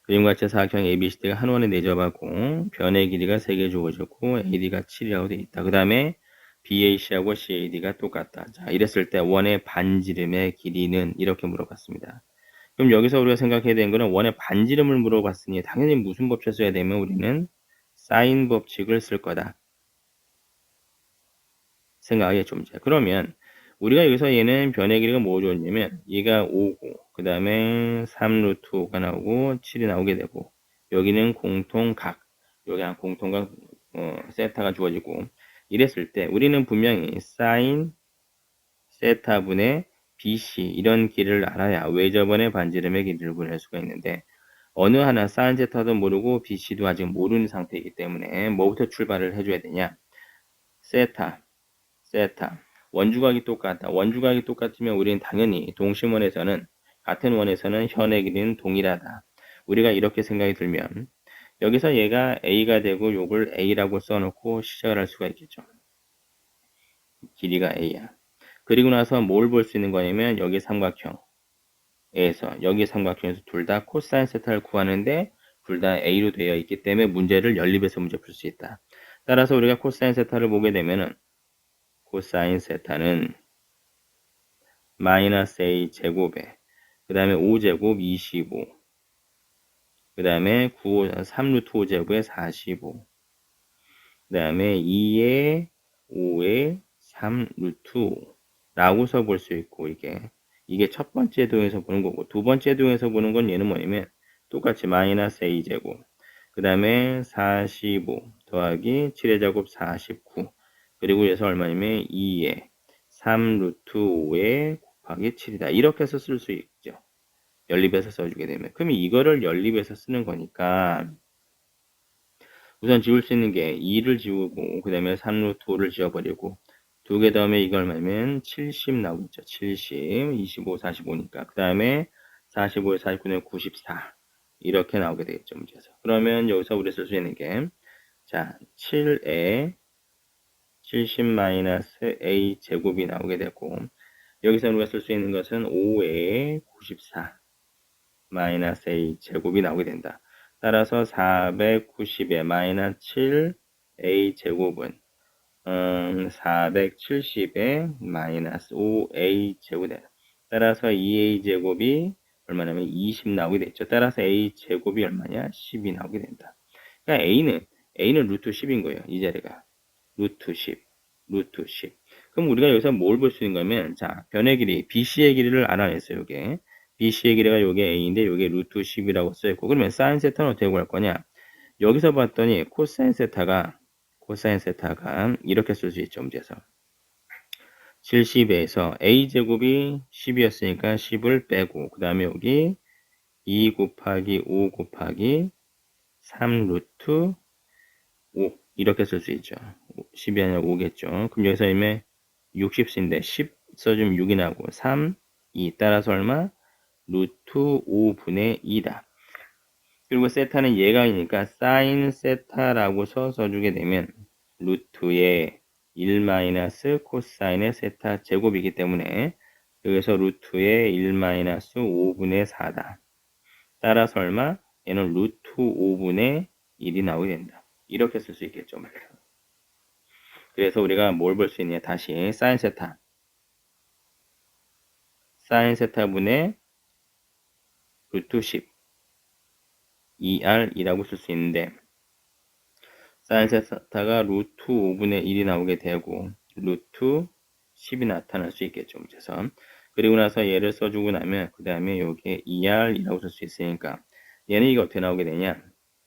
그림과 같이 사각형 ABCD가 한 원에 내접하고 변의 길이가 3개 주어졌고 AD가 7이라고 되어 있다. 그 다음에 BAC하고 CAD가 똑같다. 자, 이랬을 때 원의 반지름의 길이는 이렇게 물어봤습니다. 그럼 여기서 우리가 생각해야 되는 거는 원의 반지름을 물어봤으니 당연히 무슨 법칙을 써야 되면 우리는 사인 법칙을 쓸 거다. 생각하겠죠, 문제. 그러면 우리가 여기서 얘는 변의 길이가 뭐 줬냐면 얘가 5고 그 다음에 3루트 5가 나오고 7이 나오게 되고 여기는 공통각 여기 한 공통각 세타가 주어지고 이랬을 때 우리는 분명히 사인 세타분의 BC 이런 길이를 알아야 외접원의 반지름의 길이를 구할 수가 있는데 어느 하나 사인 세타도 모르고 BC도 아직 모르는 상태이기 때문에 뭐부터 출발을 해줘야 되냐 세타 원주각이 똑같다. 원주각이 똑같으면 우리는 당연히 동심원에서는 같은 원에서는 현의 길이는 동일하다. 우리가 이렇게 생각이 들면 여기서 얘가 A가 되고 요걸 A라고 써놓고 시작을 할 수가 있겠죠. 길이가 A야. 그리고 나서 뭘 볼 수 있는 거냐면 여기 삼각형에서 여기 삼각형에서 둘 다 코사인 세타를 구하는데 둘 다 A로 되어 있기 때문에 문제를 연립해서 문제 풀 수 있다. 따라서 우리가 코사인 세타를 보게 되면은 코사인 세타는 마이너스 A 제곱에 그 다음에 5제곱 25 그 다음에 3루트 5제곱에 45 그 다음에 2에 5에 3루트 5 라고서 볼 수 있고 이게 첫 번째 도형에서 보는 거고 두 번째 도형에서 보는 건 얘는 뭐냐면 똑같이 마이너스 A 제곱 그 다음에 45 더하기 7의 제곱 49 그리고 여기서 얼마냐면 2에 3루트 5에 곱하기 7이다. 이렇게 해서 쓸 수 있죠. 연립해서 써주게 되면. 그럼 이거를 연립해서 쓰는 거니까 우선 지울 수 있는 게 2를 지우고 그 다음에 3루트 5를 지워버리고 두 개 다음에 이거 얼마냐면 70 나오겠죠. 70, 25, 45니까. 그 다음에 45에 49는 94 이렇게 나오게 되겠죠. 문제에서. 그러면 여기서 우리 쓸 수 있는 게 자, 7에 70 마이너스 A 제곱이 나오게 되고 여기서 우리가 쓸 수 있는 것은 5에 94 마이너스 A 제곱이 나오게 된다. 따라서 490에 마이너스 7 A 제곱은 470에 마이너스 5A 제곱이 된다. 따라서 2A 제곱이 얼마냐면 20 나오게 됐죠. 따라서 A 제곱이 얼마냐? 10이 나오게 된다. 그러니까 A는 루트 10인 거예요. 이 자리가. 루트 10. 루트 10. 그럼 우리가 여기서 뭘 볼 수 있는 거면, 자, 변의 길이, BC의 길이를 알아냈어요, 요게. BC의 길이가 요게 A인데, 요게 루트 10이라고 써있고, 그러면 사인 세타는 어떻게 구할 거냐? 여기서 봤더니, 코사인 세타가 이렇게 쓸 수 있죠, 문제에서. 70에서 A제곱이 10이었으니까 10을 빼고, 그 다음에 여기 2 곱하기 5 곱하기 3 루트 5 이렇게 쓸 수 있죠. 10이 아니라 5겠죠. 그럼 여기서 이미 60인데 10 써주면 6이 나고 3, 2 따라서 얼마? 루트 5분의 2다. 그리고 세타는 예각이니까 사인 세타라고 써주게 되면 루트의 1 마이너스 코사인의 세타 제곱이기 때문에 여기서 루트의 1 마이너스 5분의 4다. 따라서 얼마? 얘는 루트 5분의 1이 나오게 된다. 이렇게 쓸 수 있겠죠. 그래서 우리가 뭘 볼 수 있냐? 다시 사인 세타분의 루트 10 2R이라고 쓸 수 있는데 사인 세타가 루트 5분의 1이 나오게 되고 루트 10이 나타날 수 있겠죠. 문제에서. 그리고 나서 얘를 써주고 나면 그 다음에 여기에 2R이라고 쓸 수 있으니까 얘는 이게 어떻게 나오게 되냐?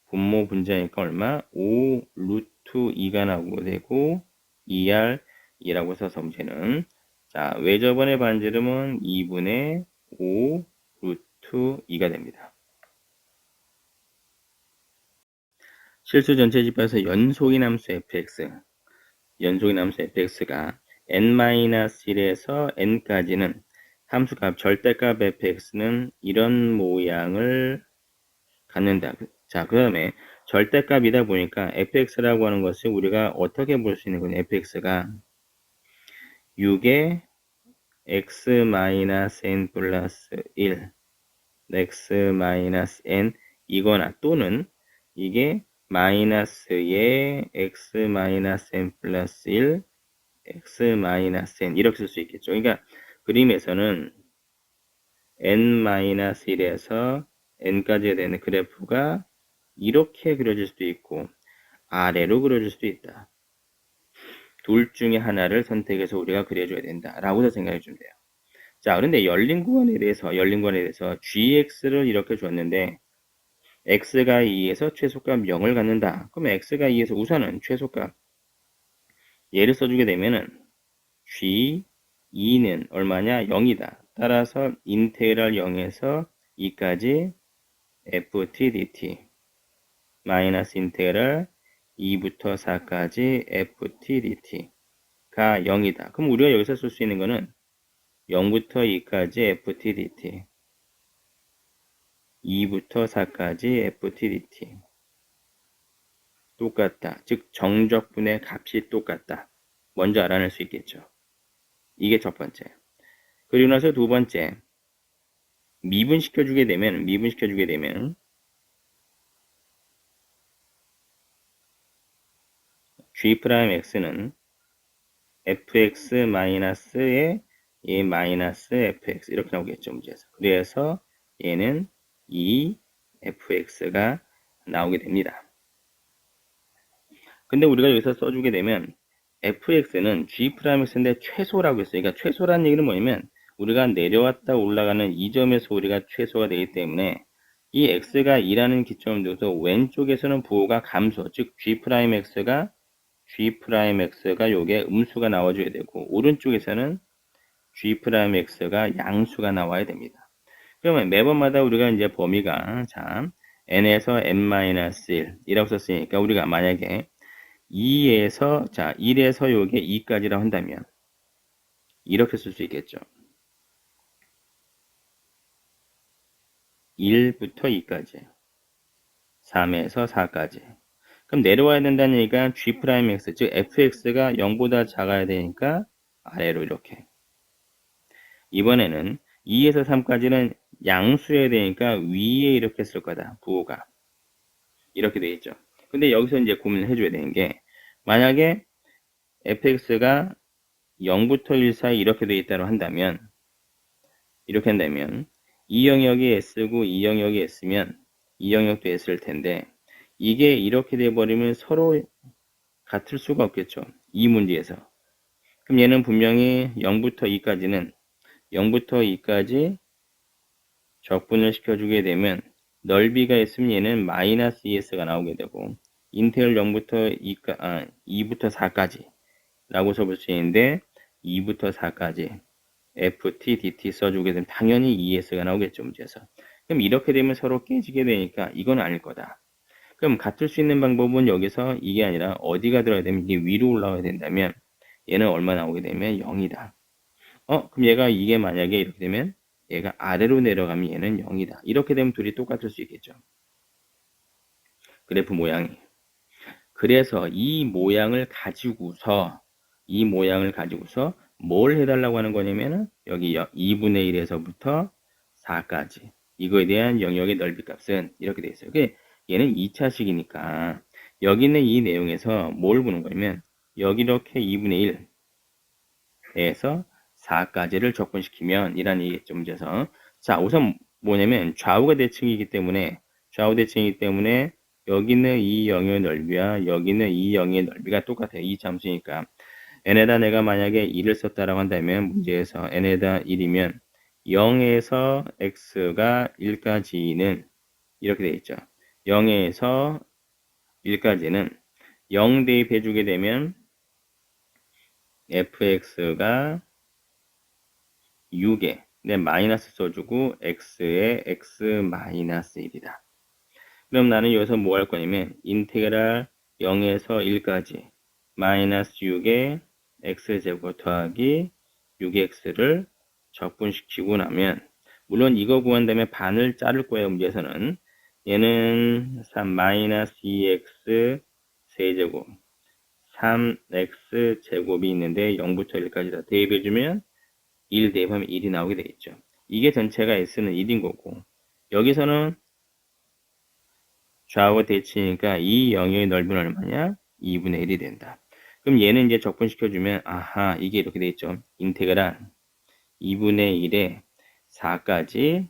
분모 분자니까 얼마? 5 루트 2가 나오게 되고 2R이라고 써서 문제는 자 외접원의 반지름은 2분의 5 루트 2가 됩니다. 실수 전체 집합에서 연속인 함수 fx가 n-1에서 n까지는 함수값 절대값 fx는 이런 모양을 갖는다. 자, 그 다음에 절대값이다 보니까 fx라고 하는 것을 우리가 어떻게 볼 수 있는 거냐? fx가 6의 x-n 플러스 1 x-n 이거나 또는 이게 마이너스의 x 마이너스 n 플러스 1 x 마이너스 n 이렇게 쓸 수 있겠죠. 그러니까 그림에서는 n-1에서 n까지 되는 그래프가 이렇게 그려질 수도 있고 아래로 그려질 수도 있다. 둘 중에 하나를 선택해서 우리가 그려줘야 된다 라고 생각해 주면 돼요. 자, 그런데 열린 구간에 대해서 gx를 이렇게 줬는데 x가 2에서 최소값 0을 갖는다. 그럼 x가 2에서 우선은 최소값 얘를 써주게 되면은 g2는 얼마냐? 0이다. 따라서 인테그랄 0에서 2까지 ft dt 마이너스 인테그랄 2부터 4까지 ft dt가 0이다. 그럼 우리가 여기서 쓸 수 있는 거는 0부터 2까지 ft dt 2부터 4까지 ft dt 똑같다. 즉 정적분의 값이 똑같다. 먼저 알아낼 수 있겠죠. 이게 첫 번째. 그리고 나서 두 번째, 미분시켜주게 되면 g'x는 fx-의 이 마이너스 fx 이렇게 나오겠죠, 문제에서. 그래서 얘는 이 fx가 나오게 됩니다. 근데 우리가 여기서 써주게 되면 fx는 g'x인데 최소라고 했어요. 그러니까 최소라는 얘기는 뭐냐면 우리가 내려왔다 올라가는 이 점에서 우리가 최소가 되기 때문에 이 x가 2라는 기점을 두고서 왼쪽에서는 부호가 감소, 즉 g'x가 요게 음수가 나와줘야 되고 오른쪽에서는 g'x가 양수가 나와야 됩니다. 그러면 매번마다 우리가 이제 범위가 자 n에서 n-1 이라고 썼으니까 우리가 만약에 2에서 자 1에서 요게 2까지라고 한다면 이렇게 쓸 수 있겠죠. 1부터 2까지 3에서 4까지 그럼 내려와야 된다는 얘기가 g'x 즉 fx가 0보다 작아야 되니까 아래로 이렇게 이번에는 2에서 3까지는 양수여야 되니까 위에 이렇게 쓸 거다. 부호가 이렇게 되어 있죠. 근데 여기서 이제 고민을 해줘야 되는 게 만약에 fx가 0부터 1 사이 이렇게 되어 있다고 한다면 이 영역이 s고 이 영역이 s면 이 영역도 s일 텐데 이게 이렇게 돼버리면 서로 같을 수가 없겠죠. 이 문제에서. 그럼 얘는 분명히 0부터 2까지 적분을 시켜주게 되면 넓이가 있으면 얘는 마이너스 2s가 나오게 되고 인테그럴 0부터 2부터 4까지 라고 써볼 수 있는데 2부터 4까지 ft, dt 써주게 되면 당연히 2s가 나오겠죠, 문제에서. 그럼 이렇게 되면 서로 깨지게 되니까 이건 아닐 거다. 그럼 같을 수 있는 방법은 여기서 이게 아니라 어디가 들어야 되면 이게 위로 올라가야 된다면 얘는 얼마 나오게 되면 0이다. 그럼 얘가 이게 만약에 이렇게 되면 얘가 아래로 내려가면 얘는 0이다. 이렇게 되면 둘이 똑같을 수 있겠죠. 그래프 모양이. 그래서 이 모양을 가지고서 뭘 해달라고 하는 거냐면은 여기 2분의 1에서부터 4까지 이거에 대한 영역의 넓이 값은 이렇게 되어 있어요. 얘는 2차식이니까 여기 있는 이 내용에서 뭘 보는 거냐면 여기 이렇게 2분의 1에서 4까지를 적분시키면 이란 얘기겠죠, 문제에서. 자, 우선 뭐냐면 좌우가 대칭이기 때문에 여기는 이 영역의 넓이와 여기는 이 영역의 넓이가 똑같아요. 이 함수니까. n에다 내가 만약에 1을 썼다라고 한다면 문제에서 n에다 1이면 0에서 x가 1까지는 이렇게 되어 있죠. 0에서 1까지는 0 대입해 주게 되면 fx가 6에 마이너스 써주고 x에 x 마이너스 1이다. 그럼 나는 여기서 뭐 할 거냐면 인테그랄 0에서 1까지 마이너스 6에 x제곱 더하기 6x를 적분시키고 나면 물론 이거 구한 다음에 반을 자를 거예요. 문제에서는 얘는 3 마이너스 2x 세제곱 3x 제곱이 있는데 0부터 1까지 다 대입해주면 1 대입하면 1이 나오게 되겠죠. 이게 전체가 s는 1인 거고 여기서는 좌우가 대칭이니까 이 영역의 넓이는 얼마냐? 2분의 1이 된다. 그럼 얘는 이제 적분시켜주면 아하 이게 이렇게 돼 있죠. 인테그랄 2분의 1에 4까지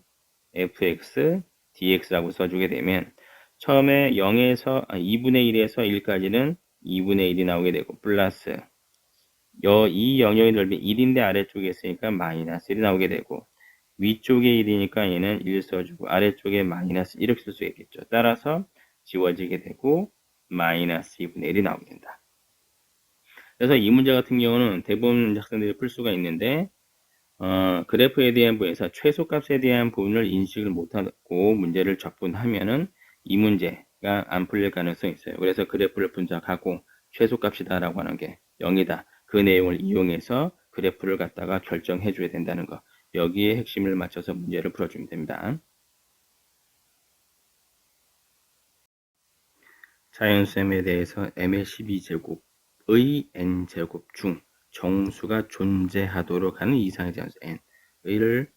fx dx라고 써주게 되면 처음에 0에서 2분의 1에서 1까지는 2분의 1이 나오게 되고 플러스 이 영역의 넓이 1인데 아래쪽에 있으니까 마이너스 1이 나오게 되고 위쪽에 1이니까 얘는 1 써주고 아래쪽에 마이너스 1을 쓸 수 있겠죠. 따라서 지워지게 되고 마이너스 2분의 1이 나오게 된다. 그래서 이 문제 같은 경우는 대부분 학생들이 풀 수가 있는데 그래프에 대한 부분에서 최소값에 대한 부분을 인식을 못하고 문제를 접근하면은 이 문제가 안 풀릴 가능성이 있어요. 그래서 그래프를 분석하고 최소값이다 라고 하는 게 0이다. 그 내용을 이용해서 그래프를 갖다가 결정해 줘야 된다는 거. 여기에 핵심을 맞춰서 문제를 풀어주면 됩니다. 자연수에 대해서 m의 12제곱의 n제곱 중 정수가 존재하도록 하는 이상의 자연수 n을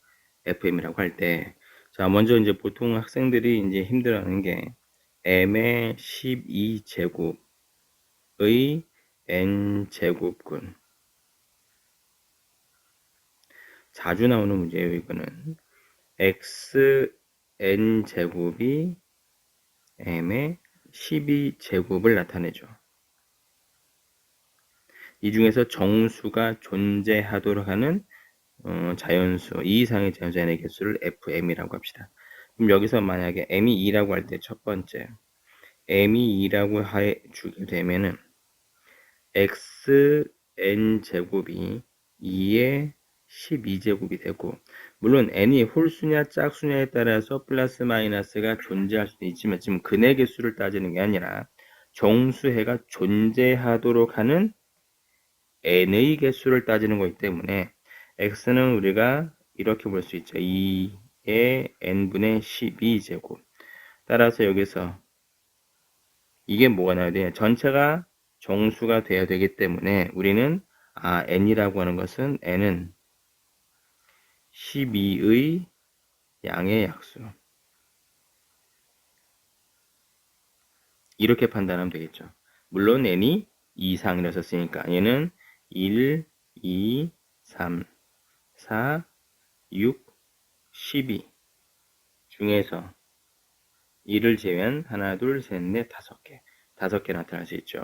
fm이라고 할 때, 자, 먼저 이제 보통 학생들이 이제 힘들어하는 게 m의 12제곱의 n제곱군. 자주 나오는 문제예요, 이거는. x n제곱이 m의 12제곱을 나타내죠. 이 중에서 정수가 존재하도록 하는 자연수, 이 이상의 자연수 n의 개수를 fm이라고 합시다. 그럼 여기서 만약에 m이 2라고 할 때 첫 번째 m이 2라고 주게 되면은 xn제곱이 2의 12제곱이 되고, 물론 n이 홀수냐 짝수냐에 따라서 플러스 마이너스가 존재할 수도 있지만 지금 근의 개수를 따지는 게 아니라 정수해가 존재하도록 하는 n의 개수를 따지는 거기 때문에 x는 우리가 이렇게 볼 수 있죠. 2의 n분의 12제곱. 따라서 여기서 이게 뭐가 나와야 돼요? 전체가 정수가 돼야 되기 때문에 우리는 n이라고 하는 것은 n은 12의 양의 약수. 이렇게 판단하면 되겠죠. 물론 n이 2 이상이라서 쓰니까 얘는 1, 2, 3, 4, 6, 12 중에서 1을 제외한 하나, 둘, 셋, 넷, 5개. 5개 나타날 수 있죠.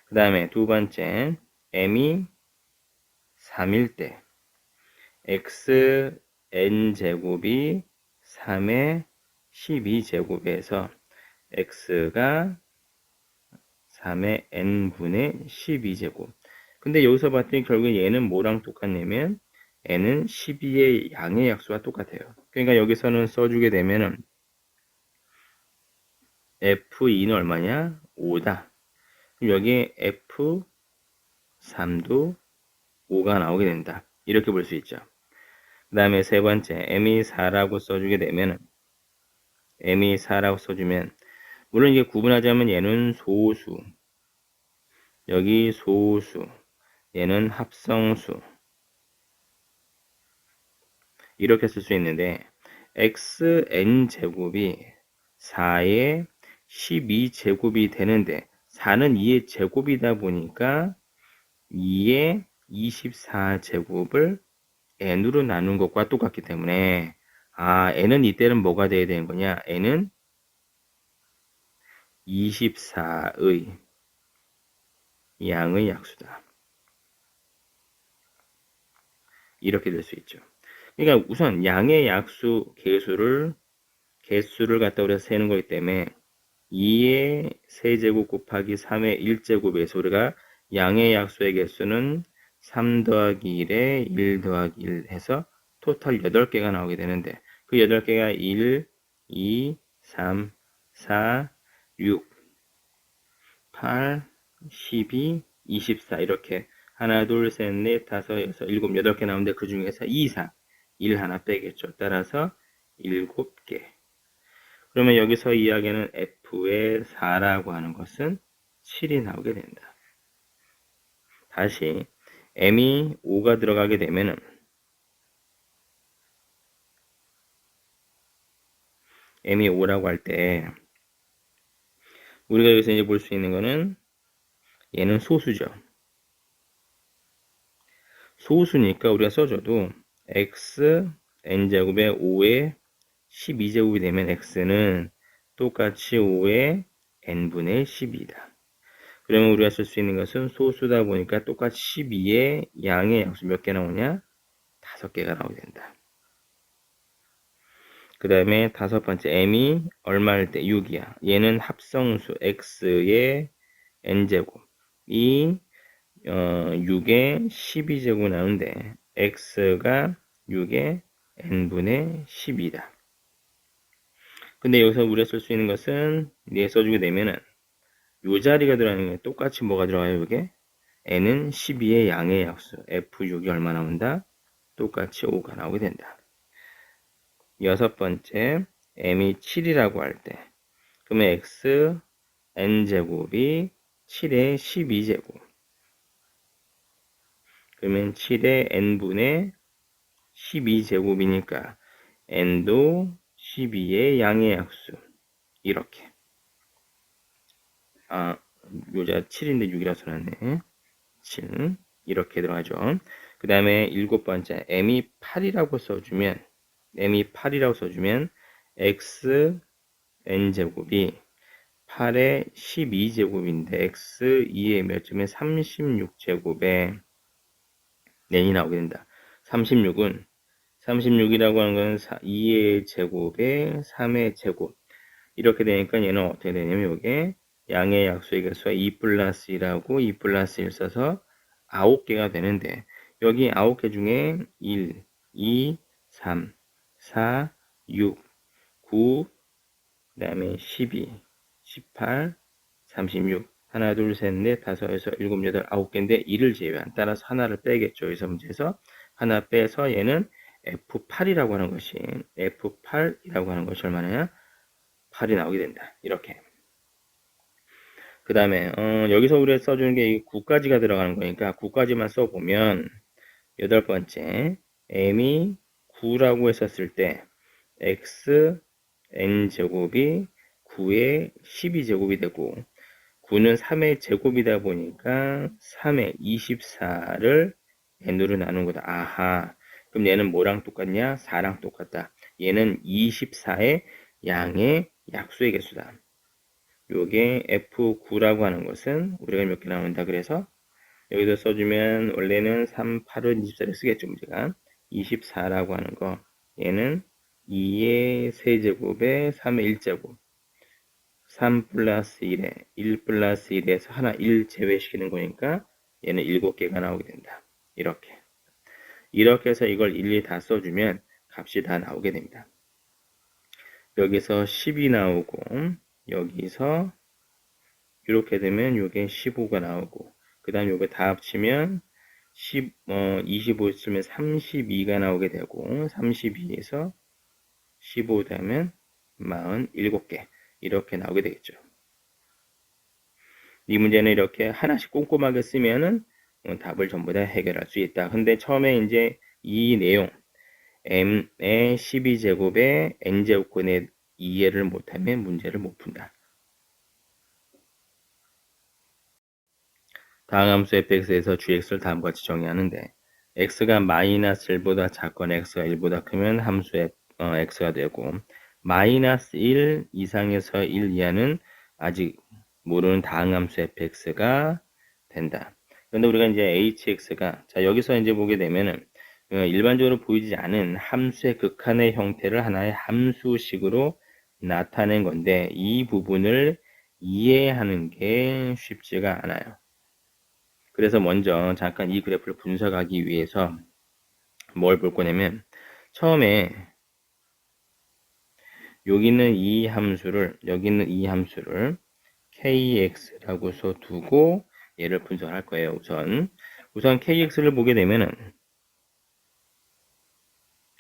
그 다음에 두 번째, m이 3일 때 xn제곱이 3의 12제곱에서 x가 3의 n분의 12제곱. 근데 여기서 봤더니 결국 얘는 뭐랑 똑같냐면 n은 12의 양의 약수와 똑같아요. 그러니까 여기서는 써주게 되면은 f2는 얼마냐? 5다. 그럼 여기에 f3도 5가 나오게 된다. 이렇게 볼 수 있죠. 그 다음에 세 번째, m이 4라고 써주게 되면은 m이 4라고 써주면, 물론 이게 구분하자면 얘는 소수, 여기 소수, 얘는 합성수, 이렇게 쓸 수 있는데 xn제곱이 4의 12제곱이 되는데 4는 2의 제곱이다 보니까 2의 24제곱을 n으로 나눈 것과 똑같기 때문에 n은 이때는 뭐가 돼야 되는 거냐? n은 24의 양의 약수다. 이렇게 될 수 있죠. 그러니까 우선 양의 약수 개수를 갖다 우리가 세는 거기 때문에 2의 세제곱 곱하기 3의 1제곱에서 우리가 양의 약수의 개수는 3 더하기 1에 1 더하기 1 해서 토탈 8개가 나오게 되는데 그 8개가 1, 2, 3, 4, 6, 8, 12, 24 이렇게 하나, 둘, 셋, 넷, 다섯, 여섯, 일곱, 8개 나오는데 그 중에서 2 이상 1 하나 빼겠죠. 따라서 7개. 그러면 여기서 이야기하는 F의 4라고 하는 것은 7이 나오게 된다. 다시 M이 5가 들어가게 되면은 M이 5라고 할 때 우리가 여기서 이제 볼 수 있는 거는 얘는 소수죠. 소수니까 우리가 써줘도 x n제곱에 5의 12제곱이 되면 x는 똑같이 5의 n분의 10이다. 그러면 우리가 쓸 수 있는 것은 소수다 보니까 똑같이 12의 양의 약수 몇 개 나오냐? 5개가 나오게 된다. 그 다음에 다섯 번째 m이 얼마일 때 6이야. 얘는 합성수 x의 n제곱이 6의 12제곱 나오는데 x가 6의 n분의 10이다. 근데 여기서 우리가 쓸 수 있는 것은 얘 써주게 되면은 요 자리가 들어가는 게 똑같이 뭐가 들어가요? 이게 n은 12의 양의 약수 f6이 얼마 나온다? 똑같이 5가 나오게 된다. 여섯 번째 m이 7이라고 할 때 그러면 x n제곱이 7의 12제곱 그러면 7의 n분의 12제곱이니까 n도 12의 양의 약수 이렇게 요자 7인데 6이라 써놨네. 7 이렇게 들어가죠. 그 다음에 일곱 번째 m이 8이라고 써주면 x n제곱이 8의 12제곱인데 x 2의 몇 점에 36제곱에 n이 나오게 된다. 36이라고 하는 건 2의 제곱에 3의 제곱 이렇게 되니까 얘는 어떻게 되냐면 이게 양의 약수의 개수가 2 플러스 1하고 2 플러스 1 써서 9개가 되는데 여기 9개 중에 1, 2, 3, 4, 6, 9, 그 다음에 12, 18, 36 하나, 둘, 셋, 넷, 다섯, 여섯, 일곱, 여덟, 9개인데 1을 제외한 따라서 하나를 빼겠죠. 여기서 문제에서 하나 빼서 얘는 F8이라고 하는 것이 얼마냐? 8이 나오게 된다. 이렇게. 그 다음에 여기서 우리가 써주는 게 9까지가 들어가는 거니까 9까지만 써보면 여덟 번째 m이 9라고 했었을 때 x n제곱이 9의 12제곱이 되고 9는 3의 제곱이다 보니까 3의 24를 n으로 나눈 거다. 아하. 그럼 얘는 뭐랑 똑같냐? 4랑 똑같다. 얘는 24의 양의 약수의 개수다. 요게 F9라고 하는 것은 우리가 몇 개 나온다 그래서 여기서 써주면 원래는 3, 8은 24를 쓰겠죠. 문제가 24라고 하는 거 얘는 2의 세제곱에 3의 1제곱 3 플러스 1에 1 플러스 1에서 하나 1 제외시키는 거니까 얘는 7개가 나오게 된다. 이렇게 해서 이걸 일일이 다 써주면 값이 다 나오게 됩니다. 여기서 10이 나오고 여기서 이렇게 되면 요게 15가 나오고 그 다음 요게 다 합치면 25 쓰면 32가 나오게 되고 32에서 15 되면 47개 이렇게 나오게 되겠죠. 이 문제는 이렇게 하나씩 꼼꼼하게 쓰면은 답을 전부 다 해결할 수 있다. 근데 처음에 이제 이 내용 m의 12제곱에 n제곱근의 이해를 못하면 문제를 못 푼다. 다음 함수 fx에서 gx를 다음과 같이 정의하는데 x가 마이너스 1보다 작거나 x가 1보다 크면 함수 x가 되고 마이너스 1 이상에서 1 이하는 아직 모르는 다음 함수 fx가 된다. 그런데 우리가 이제 hx가 자 여기서 이제 보게 되면은 일반적으로 보이지 않은 함수의 극한의 형태를 하나의 함수식으로 나타낸 건데 이 부분을 이해하는 게 쉽지가 않아요. 그래서 먼저 잠깐 이 그래프를 분석하기 위해서 뭘 볼 거냐면 처음에 여기 있는 이 함수를 kx라고 써두고 얘를 분석할 거예요. 우선 kx를 보게 되면은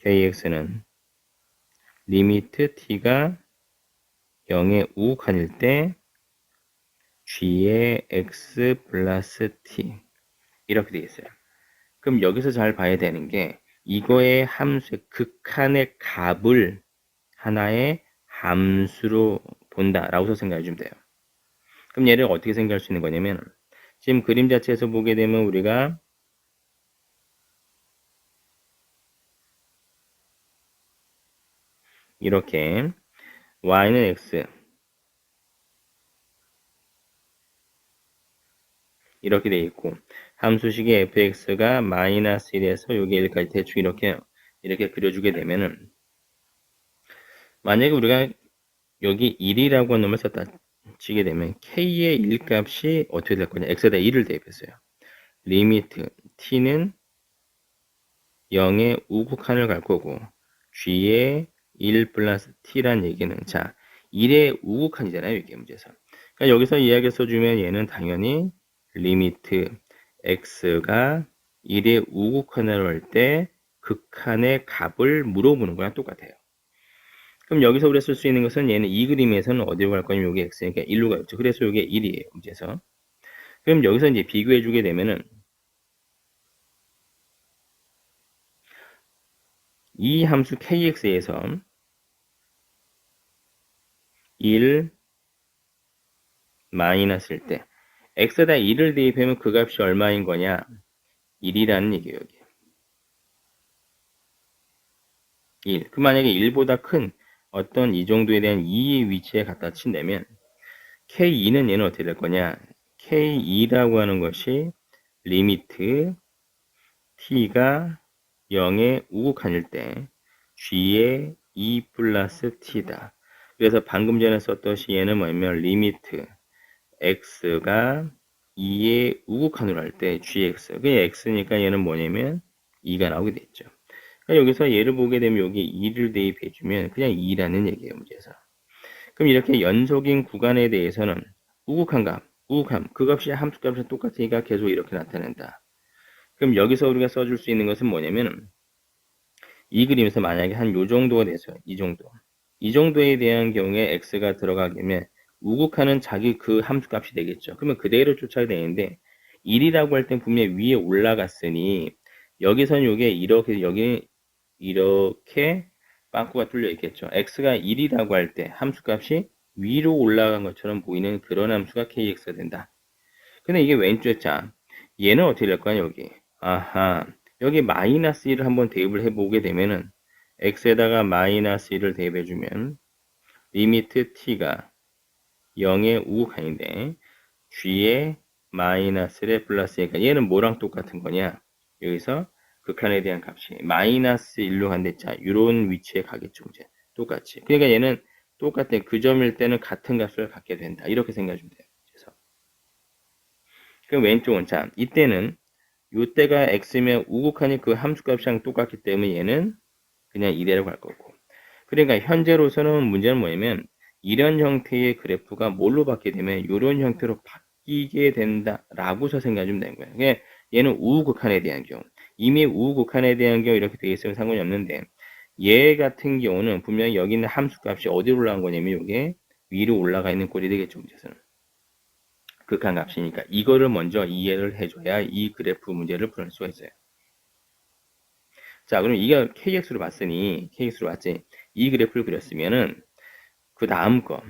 kx는 리미트 t가 0에 우칸일 때 g의 x 플러스 t 이렇게 되겠어요. 그럼 여기서 잘 봐야 되는 게 이거의 함수의 극한의 값을 하나의 함수로 본다라고 생각해 주면 돼요. 그럼 얘를 어떻게 생각할 수 있는 거냐면 지금 그림 자체에서 보게 되면 우리가 이렇게 y는 x 이렇게 돼 있고 함수식의 fx가 마이너스 1에서 여기 1까지 대충 이렇게 그려주게 되면은 만약에 우리가 여기 1이라고 하는 놈을 썼다 치게 되면 k의 1값이 어떻게 될 거냐 x에다 1을 대입했어요. 리미트 t는 0의 우극한을 갈 거고 g의 1 플러스 t란 얘기는 자 1의 우극한이잖아요. 이게 문제에서. 그러니까 여기서 이야기 써주면 얘는 당연히 리미트 x가 1의 우극한을 할 때 극한의 값을 물어보는 거랑 똑같아요. 그럼 여기서 우리가 쓸 수 있는 것은 얘는 이 그림에서는 어디로 갈 거냐면 여기 x니까 1로 가겠죠. 그래서 이게 1이에요. 문제에서. 그럼 여기서 이제 비교해 주게 되면은 이 함수 kx에서 1 마이너스일 때 x에다 1을 대입하면 그 값이 얼마인 거냐? 1이라는 얘기예요. 여기. 1. 그 만약에 1보다 큰 어떤 이 정도에 대한 2의 위치에 갖다 친다면 k2는 얘는 어떻게 될 거냐? k2라고 하는 것이 리미트 t가 0의 우극한일 때 g의 2 플러스 t다. 그래서 방금 전에 썼듯이 얘는 뭐냐면 리미트 x가 2의 우극한으로 할 때 gx. 그게 x니까 얘는 뭐냐면 2가 나오게 됐죠. 그러니까 여기서 얘를 보게 되면 여기 2를 대입해주면 그냥 2라는 얘기예요. 문제에서. 그럼 이렇게 연속인 구간에 대해서는 우극한 값, 우극함, 그 값이 함수값이 똑같으니까 계속 이렇게 나타낸다. 그럼 여기서 우리가 써줄 수 있는 것은 뭐냐면 이 그림에서 만약에 한 요 정도가 돼서 이 정도. 이 정도에 대한 경우에 x가 들어가게 되면 우극하는 자기 그 함수값이 되겠죠. 그러면 그대로 쫓아야 되는데 1이라고 할 땐 분명히 위에 올라갔으니 여기선 요게 이렇게 여기 이렇게 빵꾸가 뚫려 있겠죠. x가 1이라고 할 때 함수값이 위로 올라간 것처럼 보이는 그런 함수가 kx가 된다. 근데 이게 왼쪽에 자 얘는 어떻게 될까요? 여기 아하 여기 마이너스 1을 한번 대입을 해보게 되면은 x에다가 마이너스 1을 대입해주면 리미트 t가 0의 우극한인데 g의 마이너스 1에 플러스니까 얘는 뭐랑 똑같은 거냐? 여기서 극한에 대한 값이 마이너스 1로 간대. 자, 이런 위치에 가겠죠. 이제 똑같이. 그러니까 얘는 똑같아. 그 점일 때는 같은 값을 갖게 된다. 이렇게 생각해 주면 돼요. 그래서 그럼 왼쪽은 자, 이때는 이때가 x면 우극한이 그 함수값이랑 똑같기 때문에 얘는 그냥 이대로 갈 거고. 그러니까 현재로서는 문제는 뭐냐면 이런 형태의 그래프가 뭘로 바뀌게 되면 이런 형태로 바뀌게 된다라고서 생각해 주면 되는 거예요. 그러니까 얘는 우극한에 대한 경우. 이미 우극한에 대한 경우 이렇게 되어 있으면 상관이 없는데 얘 같은 경우는 분명히 여기 있는 함수값이 어디로 올라간 거냐면 이게 위로 올라가 있는 꼴이 되겠죠. 문제에서는. 극한 값이니까 이거를 먼저 이해를 해줘야 이 그래프 문제를 풀 수가 있어요. 자, 그럼 이게 KX로 봤으니 KX로 봤지. 이 그래프를 그렸으면은 그 다음 거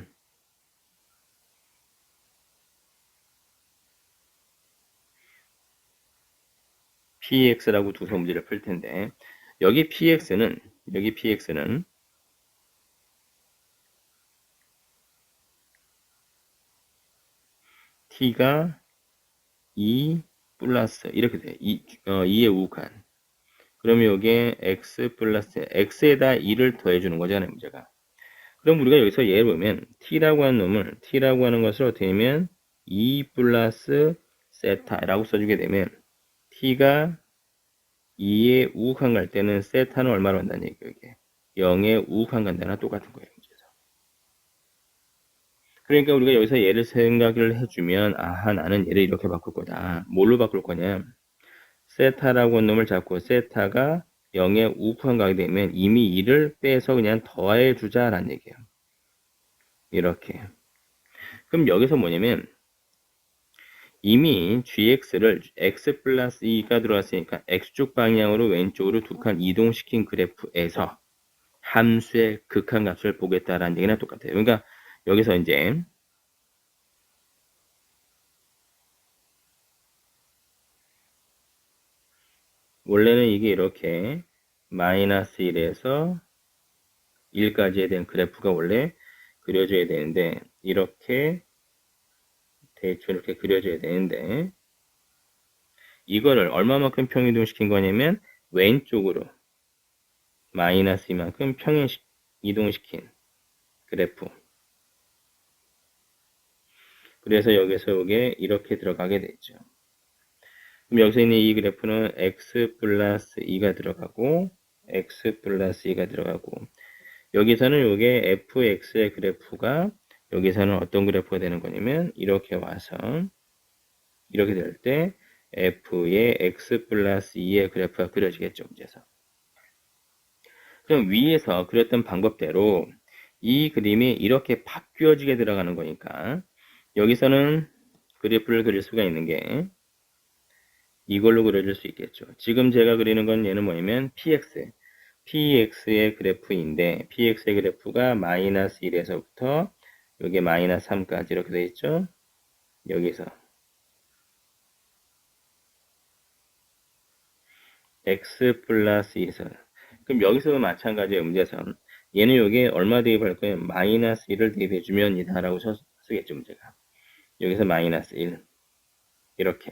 PX라고 두서 문제를 풀 텐데 여기 PX는 T가 2 플러스 이렇게 돼. 2의 우극한. 그러면 여기에 X 플러스 X에다 2를 더해주는 거잖아요. 문제가. 그럼 우리가 여기서 예를 보면 T라고 하는 것을 어떻게 하면 2 플러스 세타라고 써주게 되면 T가 2의 우극한 갈 때는 세타는 얼마로 간다는 얘기예요. 이게 0의 우극한 간다나 똑같은 거예요. 문제에서. 그러니까 우리가 여기서 얘를 생각을 해주면 아하 나는 얘를 이렇게 바꿀 거다. 뭘로 바꿀 거냐. 세타라고 하는 놈을 잡고 세타가 0의 우극한 가게 되면 이미 2를 빼서 그냥 더해 주자라는 얘기예요. 이렇게. 그럼 여기서 뭐냐면 이미 gx를 x 플러스 2가 들어왔으니까 x축 방향으로 왼쪽으로 두 칸 이동시킨 그래프에서 함수의 극한 값을 보겠다라는 얘기나 똑같아요. 그러니까 여기서 이제 원래는 이게 이렇게 마이너스 1에서 1까지에 대한 그래프가 원래 그려져야 되는데, 이렇게 대충 이렇게 그려져야 되는데, 이거를 얼마만큼 평이동시킨 거냐면 왼쪽으로 마이너스 이만큼 이동시킨 그래프. 그래서 여기서 이게 이렇게 들어가게 되죠. 그럼 여기서 있는 이 그래프는 x 플러스 2가 들어가고 x 플러스 2가 들어가고, 여기서는 이게 fx의 그래프가 여기서는 어떤 그래프가 되는 거냐면 이렇게 와서 이렇게 될 때 f의 x 플러스 2의 그래프가 그려지겠죠. 그래서 그럼 위에서 그렸던 방법대로 이 그림이 이렇게 바뀌어지게 들어가는 거니까 여기서는 그래프를 그릴 수가 있는 게 이걸로 그려질 수 있겠죠. 지금 제가 그리는 건 얘는 뭐냐면 px의 그래프인데 px의 그래프가 마이너스 1에서부터 여기 마이너스 3까지 이렇게 되어 있죠. 여기서 x 플러스 2선. 그럼 여기서도 마찬가지예요. 문제선. 얘는 여기에 얼마 대입할 거예요? 마이너스 1을 대입해주면 이다 라고 쓰겠죠. 문제가. 여기서 마이너스 1. 이렇게.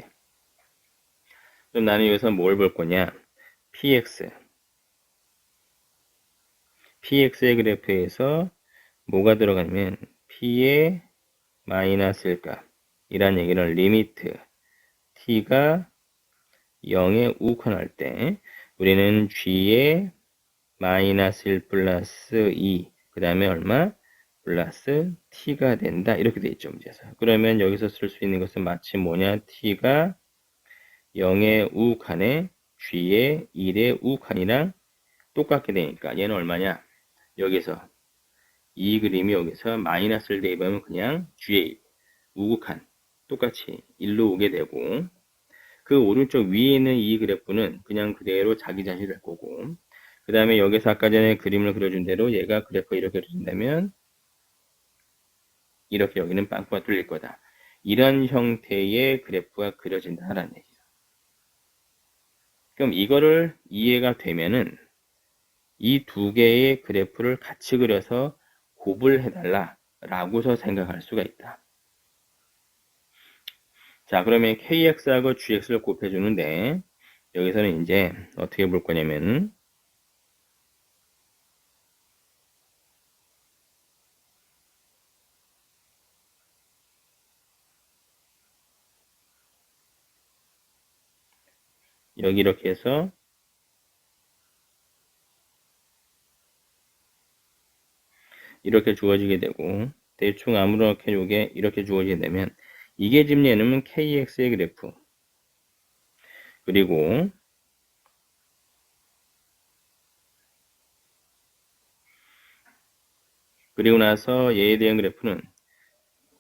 그럼 나는 여기서 뭘 볼 거냐? px의 그래프에서 뭐가 들어가냐면 p의 마이너스 1값 이란 얘기는 리미트 t가 0에 우컨할 때 우리는 g의 마이너스 1 플러스 2 그 다음에 얼마? 플러스 t가 된다. 이렇게 돼 있죠. 문제에서. 그러면 여기서 쓸 수 있는 것은 마치 뭐냐? t가 0의 우칸에 g의 1의 우칸이랑 똑같게 되니까 얘는 얼마냐? 여기서 이 그림이 여기서 마이너스를 대입하면 그냥 g의 우극한 똑같이 1로 오게 되고, 그 오른쪽 위에 있는 이 그래프는 그냥 그대로 자기 자신이 될 거고, 그 다음에 여기서 아까 전에 그림을 그려준 대로 얘가 그래프가 이렇게 그려진다면 이렇게 여기는 빵꾸가 뚫릴 거다. 이런 형태의 그래프가 그려진다라는 얘기죠. 그럼 이거를 이해가 되면은 이 두 개의 그래프를 같이 그려서 곱을 해달라 라고서 생각할 수가 있다. 자, 그러면 kx하고 gx를 곱해주는데 여기서는 이제 어떻게 볼 거냐면 여기 이렇게 해서 이렇게 주어지게 되고, 대충 아무렇게 요게 이렇게 주어지게 되면 이게 지금 얘는 kx의 그래프, 그리고 나서 얘에 대한 그래프는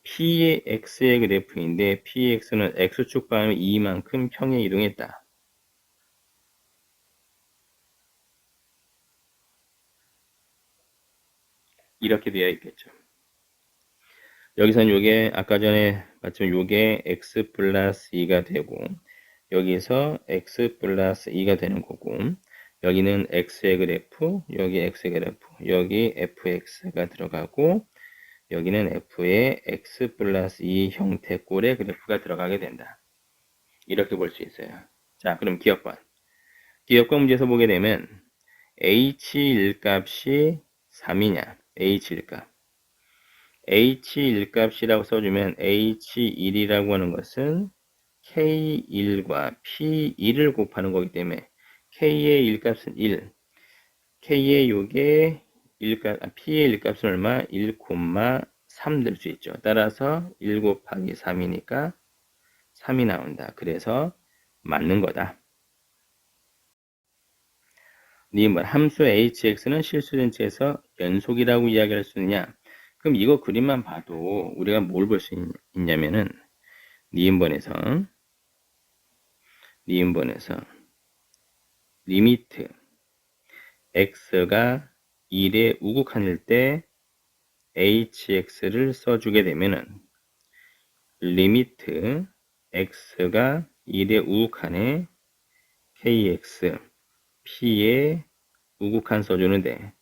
p의 x의 그래프인데 px는 x축 방향 2만큼 평에 이동했다. 이렇게 되어 있겠죠. 여기서는 요게 아까 전에 봤지만 요게 x 플러스 2가 되고 여기서 x 플러스 2가 되는 거고, 여기는 x의 그래프, 여기 x의 그래프, 여기 fx가 들어가고 여기는 f의 x 플러스 2 형태꼴의 그래프가 들어가게 된다. 이렇게 볼 수 있어요. 자, 그럼 기억권. 기억권 문제에서 보게 되면 h1 값이 3이냐? h1 값. h1 값이라고 써주면 h1이라고 하는 것은 k1과 p1을 곱하는 거기 때문에 k의 1값은 1, k의 요게 1값, p의 1값은 얼마? 1,3 될 수 있죠. 따라서 1 곱하기 3이니까 3이 나온다. 그래서 맞는 거다. 뭐 함수 hx는 실수전체에서 연속이라고 이야기할 수 있느냐? 그럼 이거 그림만 봐도 우리가 뭘 볼 수 있냐면은 니은번에서 리미트 x가 1의 우극한일 때 hx를 써주게 되면은 리미트 x가 1의 우극한에 kx, p의 우극한 써주는데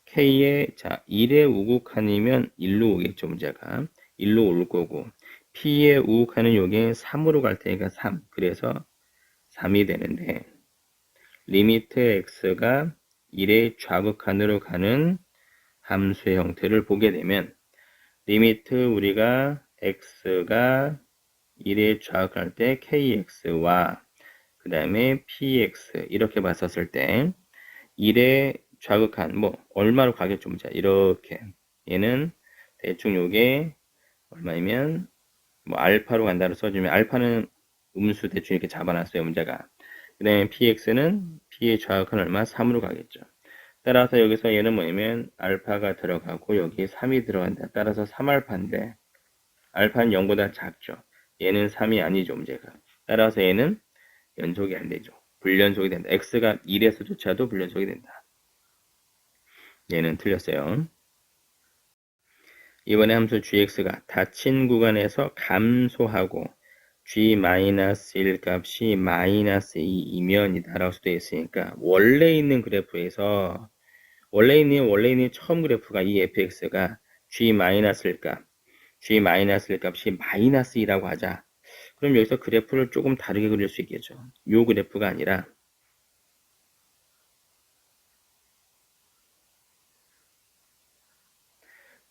k의 자 1의 우극한이면 1로 오겠죠. 문제가 1로 올 거고 p의 우극한은 요게 3으로 갈 테니까 3, 그래서 3이 되는데 리미트 x가 1의 좌극한으로 가는 함수의 형태를 보게 되면 리미트 우리가 x가 1의 좌극할 때 kx와 그 다음에 px 이렇게 봤었을 때 1의 좌극한 뭐 얼마로 가겠죠. 문제 이렇게 얘는 대충 요게 얼마이면 뭐 알파로 간다고 써주면 알파는 음수 대충 이렇게 잡아놨어요. 문제가. 그 다음에 px는 p의 좌극한 얼마? 3으로 가겠죠. 따라서 여기서 얘는 뭐냐면 알파가 들어가고 여기에 3이 들어간다. 따라서 3알파인데 알파는 0보다 작죠. 얘는 3이 아니죠. 문제가. 따라서 얘는 연속이 안 되죠. 불연속이 된다. x가 1에서조차도 불연속이 된다. 얘는 틀렸어요. 이번에 함수 gx가 닫힌 구간에서 감소하고 g-1 값이 -2이면 이다라고 되어 있으니까 원래 있는 그래프에서 원래 있는 처음 그래프가 이 fx가 g-1 값 g-1 값이 -2라고 하자. 그럼 여기서 그래프를 조금 다르게 그릴 수 있겠죠. 요 그래프가 아니라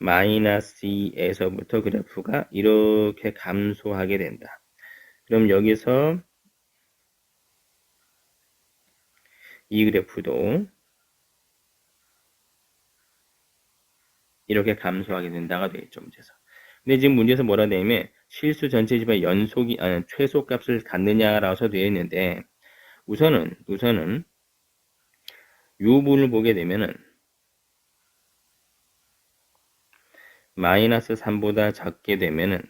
-2에서부터 그래프가 이렇게 감소하게 된다. 그럼 여기서 이 그래프도 이렇게 감소하게 된다가 되겠죠. 문제에서. 근데 지금 문제에서 뭐라 되냐면 실수 전체 집의 연속이 최소값을 갖느냐라고 되어 있는데 우선은 이 부분을 보게 되면은 -3보다 작게 되면은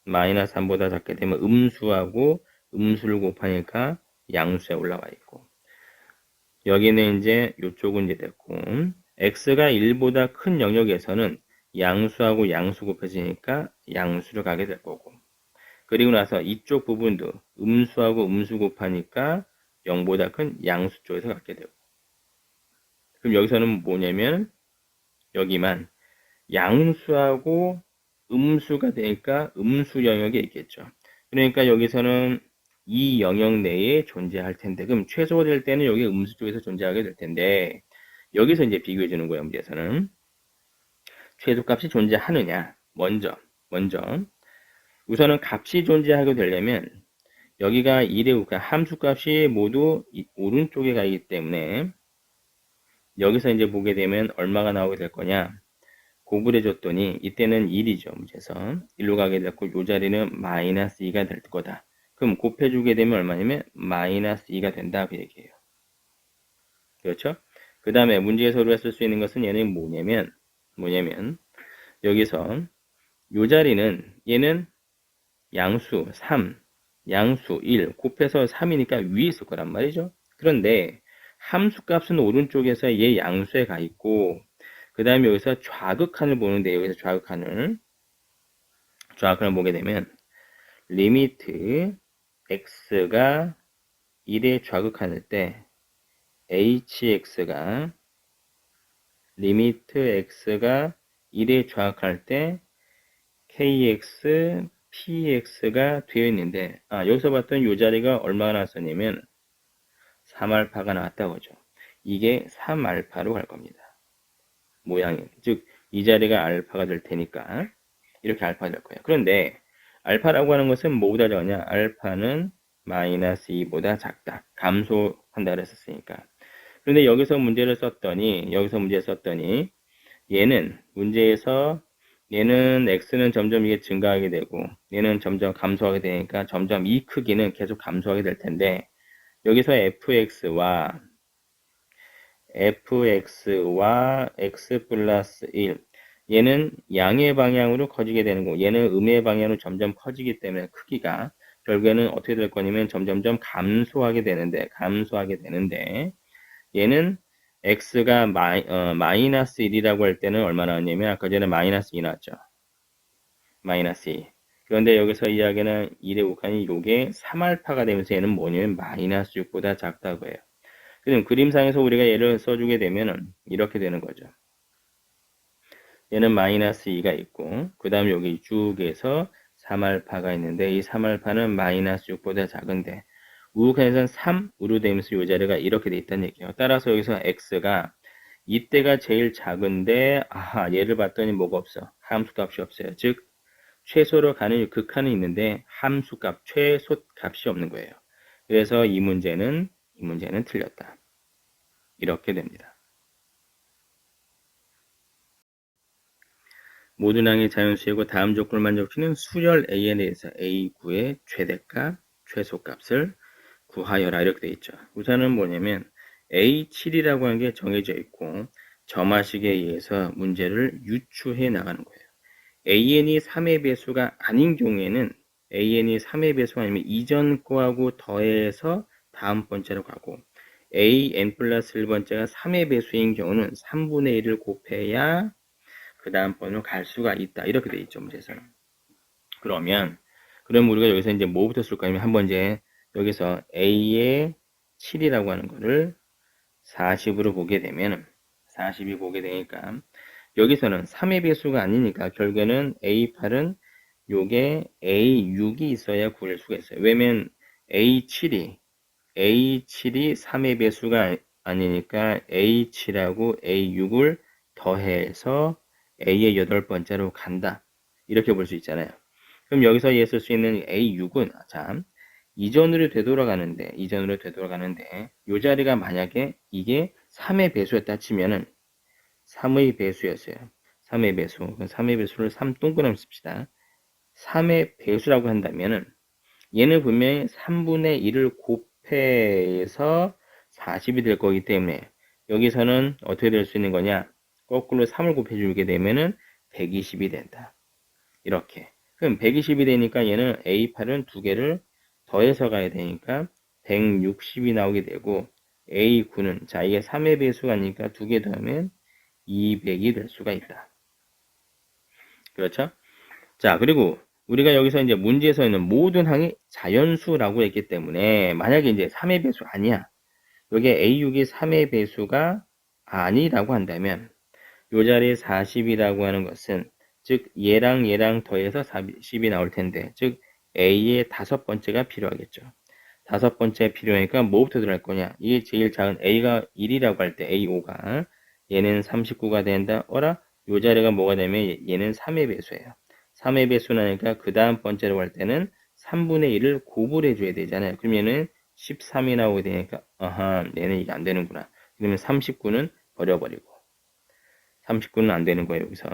-3보다 작게 되면 음수하고 음수를 곱하니까 양수에 올라와 있고 여기는 이제 이쪽은 이제 됐고 x가 1보다 큰 영역에서는 양수하고 양수 곱해지니까 양수를 가게 될 거고 그리고 나서 이쪽 부분도 음수하고 음수 곱하니까 0보다 큰 양수 쪽에서 갖게 되고 그럼 여기서는 뭐냐면 여기만 양수하고 음수가 되니까 음수 영역에 있겠죠. 그러니까 여기서는 이 영역 내에 존재할 텐데 그럼 최소화될 때는 여기 음수 쪽에서 존재하게 될 텐데 여기서 이제 비교해 주는 거예요. 문제에서는 최소값이 존재하느냐 먼저 우선은 값이 존재하게 되려면 여기가 1의 우가 함수값이 모두 오른쪽에 가기 때문에 여기서 이제 보게 되면 얼마가 나오게 될 거냐 곱을 줬더니 이때는 1이죠. 문제에서 1로 가게 됐고 이 자리는 -2가 될 거다. 그럼 곱해주게 되면 얼마냐면 -2가 된다 그 얘기예요. 그렇죠? 그 다음에 문제에서 우리가 쓸 수 있는 것은 얘는 뭐냐면 여기서 이 자리는 얘는 양수 3, 양수 1 곱해서 3이니까 위에 있을 거란 말이죠. 그런데 함수 값은 오른쪽에서 얘 양수에 가 있고 그 다음에 여기서 좌극한을 보는데 여기서 좌극한을 보게 되면 리미트 x가 1에 좌극한일 때 hx가 리미트 x가 1에 좌극할 때 kx, px가 되어 있는데 여기서 봤던 이 자리가 얼마나 나왔었냐면 3알파가 나왔다고 하죠. 이게 3알파로 갈 겁니다. 모양이 즉 이 자리가 알파가 될 테니까 이렇게 알파가 될 거예요. 그런데 알파라고 하는 것은 뭐보다 작으냐? 알파는 -2보다 작다. 감소한다 그랬었으니까. 그런데 여기서 문제를 썼더니 얘는 얘는 x는 점점 이게 증가하게 되고 얘는 점점 감소하게 되니까 점점 이 크기는 계속 감소하게 될 텐데 여기서 fx와 x 플러스 1 얘는 양의 방향으로 커지게 되는 거고 얘는 음의 방향으로 점점 커지기 때문에 크기가 결국에는 어떻게 될 거냐면 점점점 감소하게 되는데 얘는 x가 마이너스 1이라고 할 때는 얼마 나왔냐면 아까 전에 마이너스 2 나왔죠. 마이너스 2. 그런데 여기서 이야기는 1의 곱하기 요게 3알파가 되면서 얘는 뭐냐면 마이너스 6보다 작다고 해요. 그럼 그림상에서 우리가 얘를 써주게 되면은 이렇게 되는 거죠. 얘는 마이너스 2가 있고 그 다음 여기 쭉에서 3알파가 있는데 이 3알파는 마이너스 6보다 작은데 우극한에서는 3으로 되면서 이 자리가 이렇게 돼 있다는 얘기예요. 따라서 여기서 x가 이때가 제일 작은데 아하 얘를 봤더니 뭐가 없어. 함수값이 없어요. 즉 최소로 가는 극한은 있는데 함수값 최소값이 없는 거예요. 그래서 이 문제는 틀렸다. 이렇게 됩니다. 모든 항의 자연수이고 다음 조건을 만족시키는 수열 A에 대해서 A9의 최대값, 최소값을 구하여라 이렇게 돼 있죠. 우선은 뭐냐면 A7이라고 하는 게 정해져 있고 점화식에 의해서 문제를 유추해 나가는 거예요. AN이 3의 배수가 아닌 경우에는 AN이 3의 배수가 아니면 이전 거하고 더해서 다음 번째로 가고 AN 플러스 1번째가 3의 배수인 경우는 3분의 1을 곱해야 그 다음 번으로 갈 수가 있다. 이렇게 돼 있죠, 문제에서는. 그럼 우리가 여기서 이제 뭐부터 쓸까 하면 한번 이제 여기서 A의 7이라고 하는 거를 40으로 보게 되면 40이 보게 되니까 여기서는 3의 배수가 아니니까 결국에는 A8은 요게 A6이 있어야 구할 수가 있어요. 왜냐면 A7이 3의 배수가 아니니까 A7하고 A6을 더해서 A의 8번째로 간다. 이렇게 볼 수 있잖아요. 그럼 여기서 얘 쓸 수 있는 A6은 자 이전으로 되돌아가는데 이 자리가 만약에 이게 3의 배수였다 치면은 3의 배수였어요. 3의 배수. 3의 배수를 3 동그라미 씁시다. 3의 배수라고 한다면은 얘는 분명히 3분의 1을 곱해서 40이 될 거기 때문에 여기서는 어떻게 될 수 있는 거냐? 거꾸로 3을 곱해주게 되면은 120이 된다. 이렇게. 그럼 120이 되니까 얘는 A8은 두 개를 더해서 가야 되니까 160이 나오게 되고 A9는 자 이게 3의 배수가 아니니까 두 개 더하면 200이 될 수가 있다. 그렇죠? 자, 그리고 우리가 여기서 이제 문제에서 있는 모든 항이 자연수라고 했기 때문에 만약에 이제 3의 배수 아니야. 여기 A6이 3의 배수가 아니라고 한다면 이 자리에 40이라고 하는 것은 즉 얘랑 더해서 40이 나올 텐데 즉 A의 다섯 번째가 필요하겠죠. 다섯 번째 필요하니까 뭐부터 들어갈 거냐? 이게 제일 작은 A가 1이라고 할 때 A5가 얘는 39가 된다. 어라? 요 자리가 뭐가 되면 얘는 3의 배수예요. 3의 배수나니까 그 다음 번째로 갈 때는 3분의 1을 곱을 해줘야 되잖아요. 그럼 얘는 13이 나오게 되니까 아하 얘는 이게 안 되는구나. 그러면 39는 버려버리고 39는 안 되는 거예요. 여기서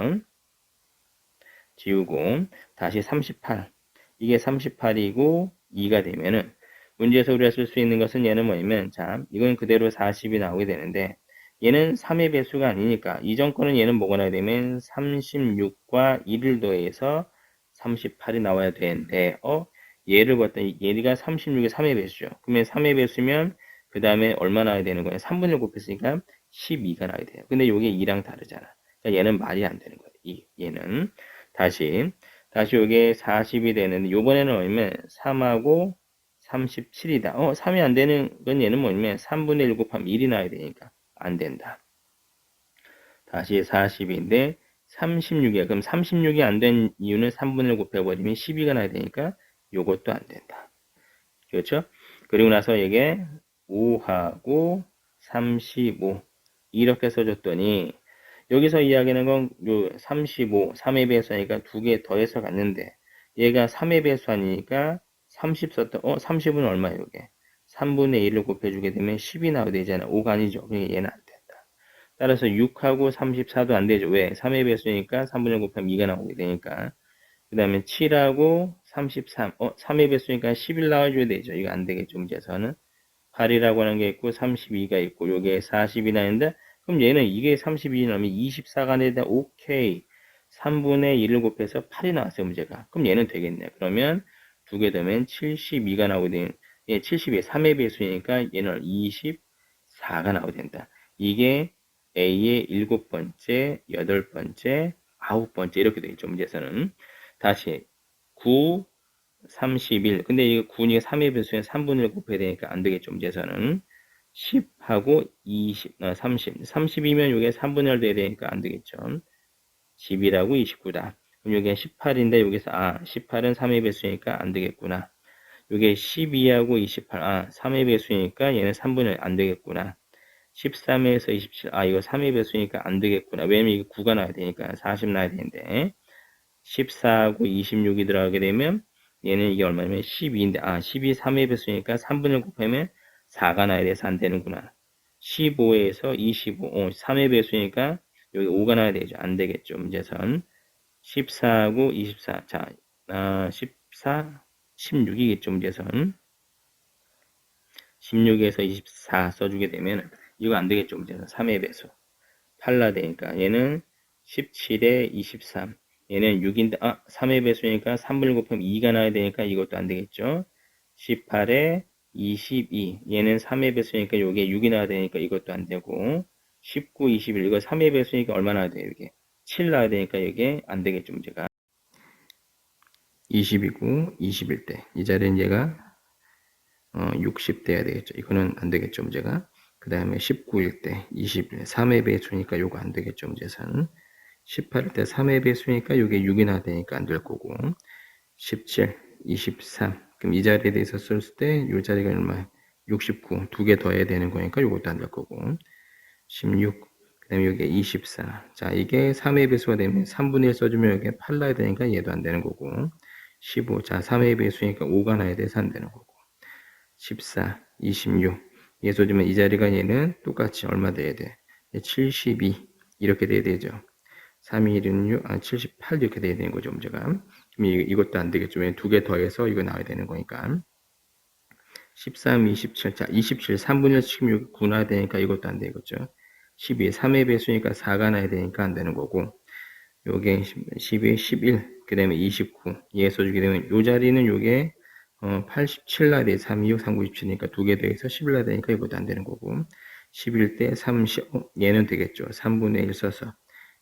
지우고 다시 38 이게 38이고 2가 되면은 문제에서 우리가 쓸 수 있는 것은 얘는 뭐냐면 자 이건 그대로 40이 나오게 되는데 얘는 3의 배수가 아니니까 이전 거는 얘는 뭐가 나야 되면 36과 1을 더해서 38이 나와야 되는데 얘를 봤더니 얘가 36이 3의 배수죠. 그러면 3의 배수면 그 다음에 얼마 나와야 되는 거예요? 3분의 1 곱했으니까 12가 나와야 돼요. 근데 이게 2랑 다르잖아. 그러니까 얘는 말이 안 되는 거예요. 얘는 다시 이게 40이 되는데 요번에는 뭐냐면 3하고 37이다. 3이 안 되는 건 얘는 뭐냐면 3분의 1 곱하면 1이 나와야 되니까 안 된다. 다시 40인데 36이야. 그럼 36이 안 된 이유는 3분의 1 곱해버리면 12가 나야 되니까 요것도 안 된다. 그렇죠? 그리고 나서 이게 5하고 35 이렇게 써줬더니 여기서 이야기하는 건 요 35, 3의 배수하니까 두 개 더해서 갔는데 얘가 3의 배수 아니니까 30 썼던 30은 얼마예요, 이게? 3분의 1을 곱해주게 되면 10이 나오게 되잖아. 5가 아니죠. 그러니까 얘는 안 된다. 따라서 6하고 34도 안 되죠. 왜? 3의 배수니까 3분의 1 곱하면 2가 나오게 되니까. 그 다음에 7하고 33. 3의 배수니까 11 나와줘야 되죠. 이거 안 되겠죠. 문제에서는. 8이라고 하는 게 있고 32가 있고 요게 40이 나는데 그럼 얘는 이게 32이 나오면 24가 되다. 오케이. 3분의 1을 곱해서 8이 나왔어요. 문제가. 그럼 얘는 되겠네. 그러면 두 개 더면 72가 나오게 되는 72에 3의 배수니까 얘는 24가 나오게 된다. 이게 A의 7번째, 8번째, 9번째 이렇게 되겠죠. 문제에서는. 다시 9, 31. 근데 이거 9니까 3의 배수에 3분의 1 곱해야 되니까 안 되겠죠. 문제에서는 10하고 20, 30. 30이면 이게 3분의 1 돼야 되니까 안 되겠죠. 10이라고 29다. 그럼 이게 18인데 여기서 18은 3의 배수니까 안 되겠구나. 이게 12하고 28, 3의 배수니까 얘는 3분의 1 안 되겠구나. 13에서 27, 이거 3의 배수니까 안 되겠구나. 왜냐면 이게 9가 나와야 되니까 40 나와야 되는데 14하고 26이 들어가게 되면 얘는 이게 얼마냐면 12인데 12 3의 배수니까 3분의 1 곱하면 4가 나야 돼서 안 되는구나. 15에서 25, 3의 배수니까 여기 5가 나야 되죠. 안 되겠죠. 문제선 14하고 24, 자, 14, 16이겠죠. 문제선 16에서 24 써주게 되면 이거 안 되겠죠. 문제선 3의 배수 8나 되니까 얘는 17에 23, 얘는 6인데 3의 배수니까 3분의 1 곱하면 2가 나야 되니까 이것도 안 되겠죠. 18에 22, 얘는 3의 배수니까 이게 6이 나야 되니까 이것도 안 되고 19, 21, 이거 3의 배수니까 얼마 나야 돼요? 이게 7 나야 되니까 이게 안 되겠죠. 문제가 20이고 21대 이 자리는 얘가 60대야 되겠죠. 이거는 안 되겠죠. 문제가 그 다음에 19일 때 21, 3의 배수니까 요거 안 되겠죠. 문제선 18일 때 3의 배수니까 이게 6이 나야 되니까 안 될 거고 17, 23 그럼 이 자리에 대해서 쓸 때 이 자리가 얼마? 69 두 개 더해야 되는 거니까 이것도 안 될 거고 16 그 다음에 여기 24 자 이게 3의 배수가 되면 3분의 1 써주면 여기 8 나야 되니까 얘도 안 되는 거고 15 자 3의 배수니까 5가 나야 돼서 안 되는 거고 14, 26 얘 써주면 이 자리가 얘는 똑같이 얼마 돼야 돼? 72 이렇게 돼야 되죠. 3, 2, 6, 78 이렇게 돼야 되는 거죠. 문제가. 그럼 이것도 안 되겠죠. 왜냐면 두 개 더해서 이거 나와야 되는 거니까. 13, 27. 자, 27, 3분의 1 16, 9 나야 되니까 이것도 안 되겠죠. 12, 3의 배수니까 4가 나야 되니까 안 되는 거고. 요게 12, 11, 그 다음에 29. 얘 써주게 되면 요 자리는 요게 87 나야 돼. 3, 2, 6, 3, 9, 27이니까 두 개 더해서 11 나야 되니까 이것도 안 되는 거고. 11대 30, 얘는 되겠죠. 3분의 1 써서.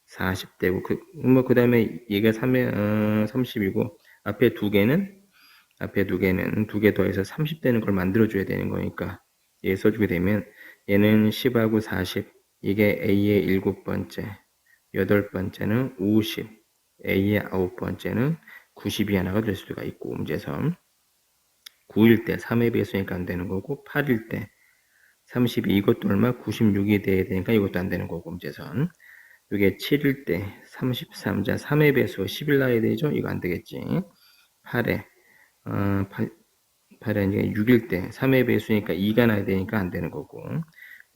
40대고 그 다음에 얘가 30이고 앞에 두 개는 두 개 더해서 30되는 걸 만들어 줘야 되는 거니까 얘 써주게 되면 얘는 10하고 40 이게 A의 일곱 번째 여덟 번째는 50 A의 아홉 번째는 90이 하나가 될 수가 있고 문제에서 9일 때 3의 배수니까 안 되는 거고 8일 때 32 이것도 얼마 96이 돼야 되니까 이것도 안 되는 거고 문제선 이게 7일 때 33자 3의 배수 10일 나야 되죠? 이거 안 되겠지. 8에 8에 이제 6일 때 3의 배수니까 2가 나야 되니까 안 되는 거고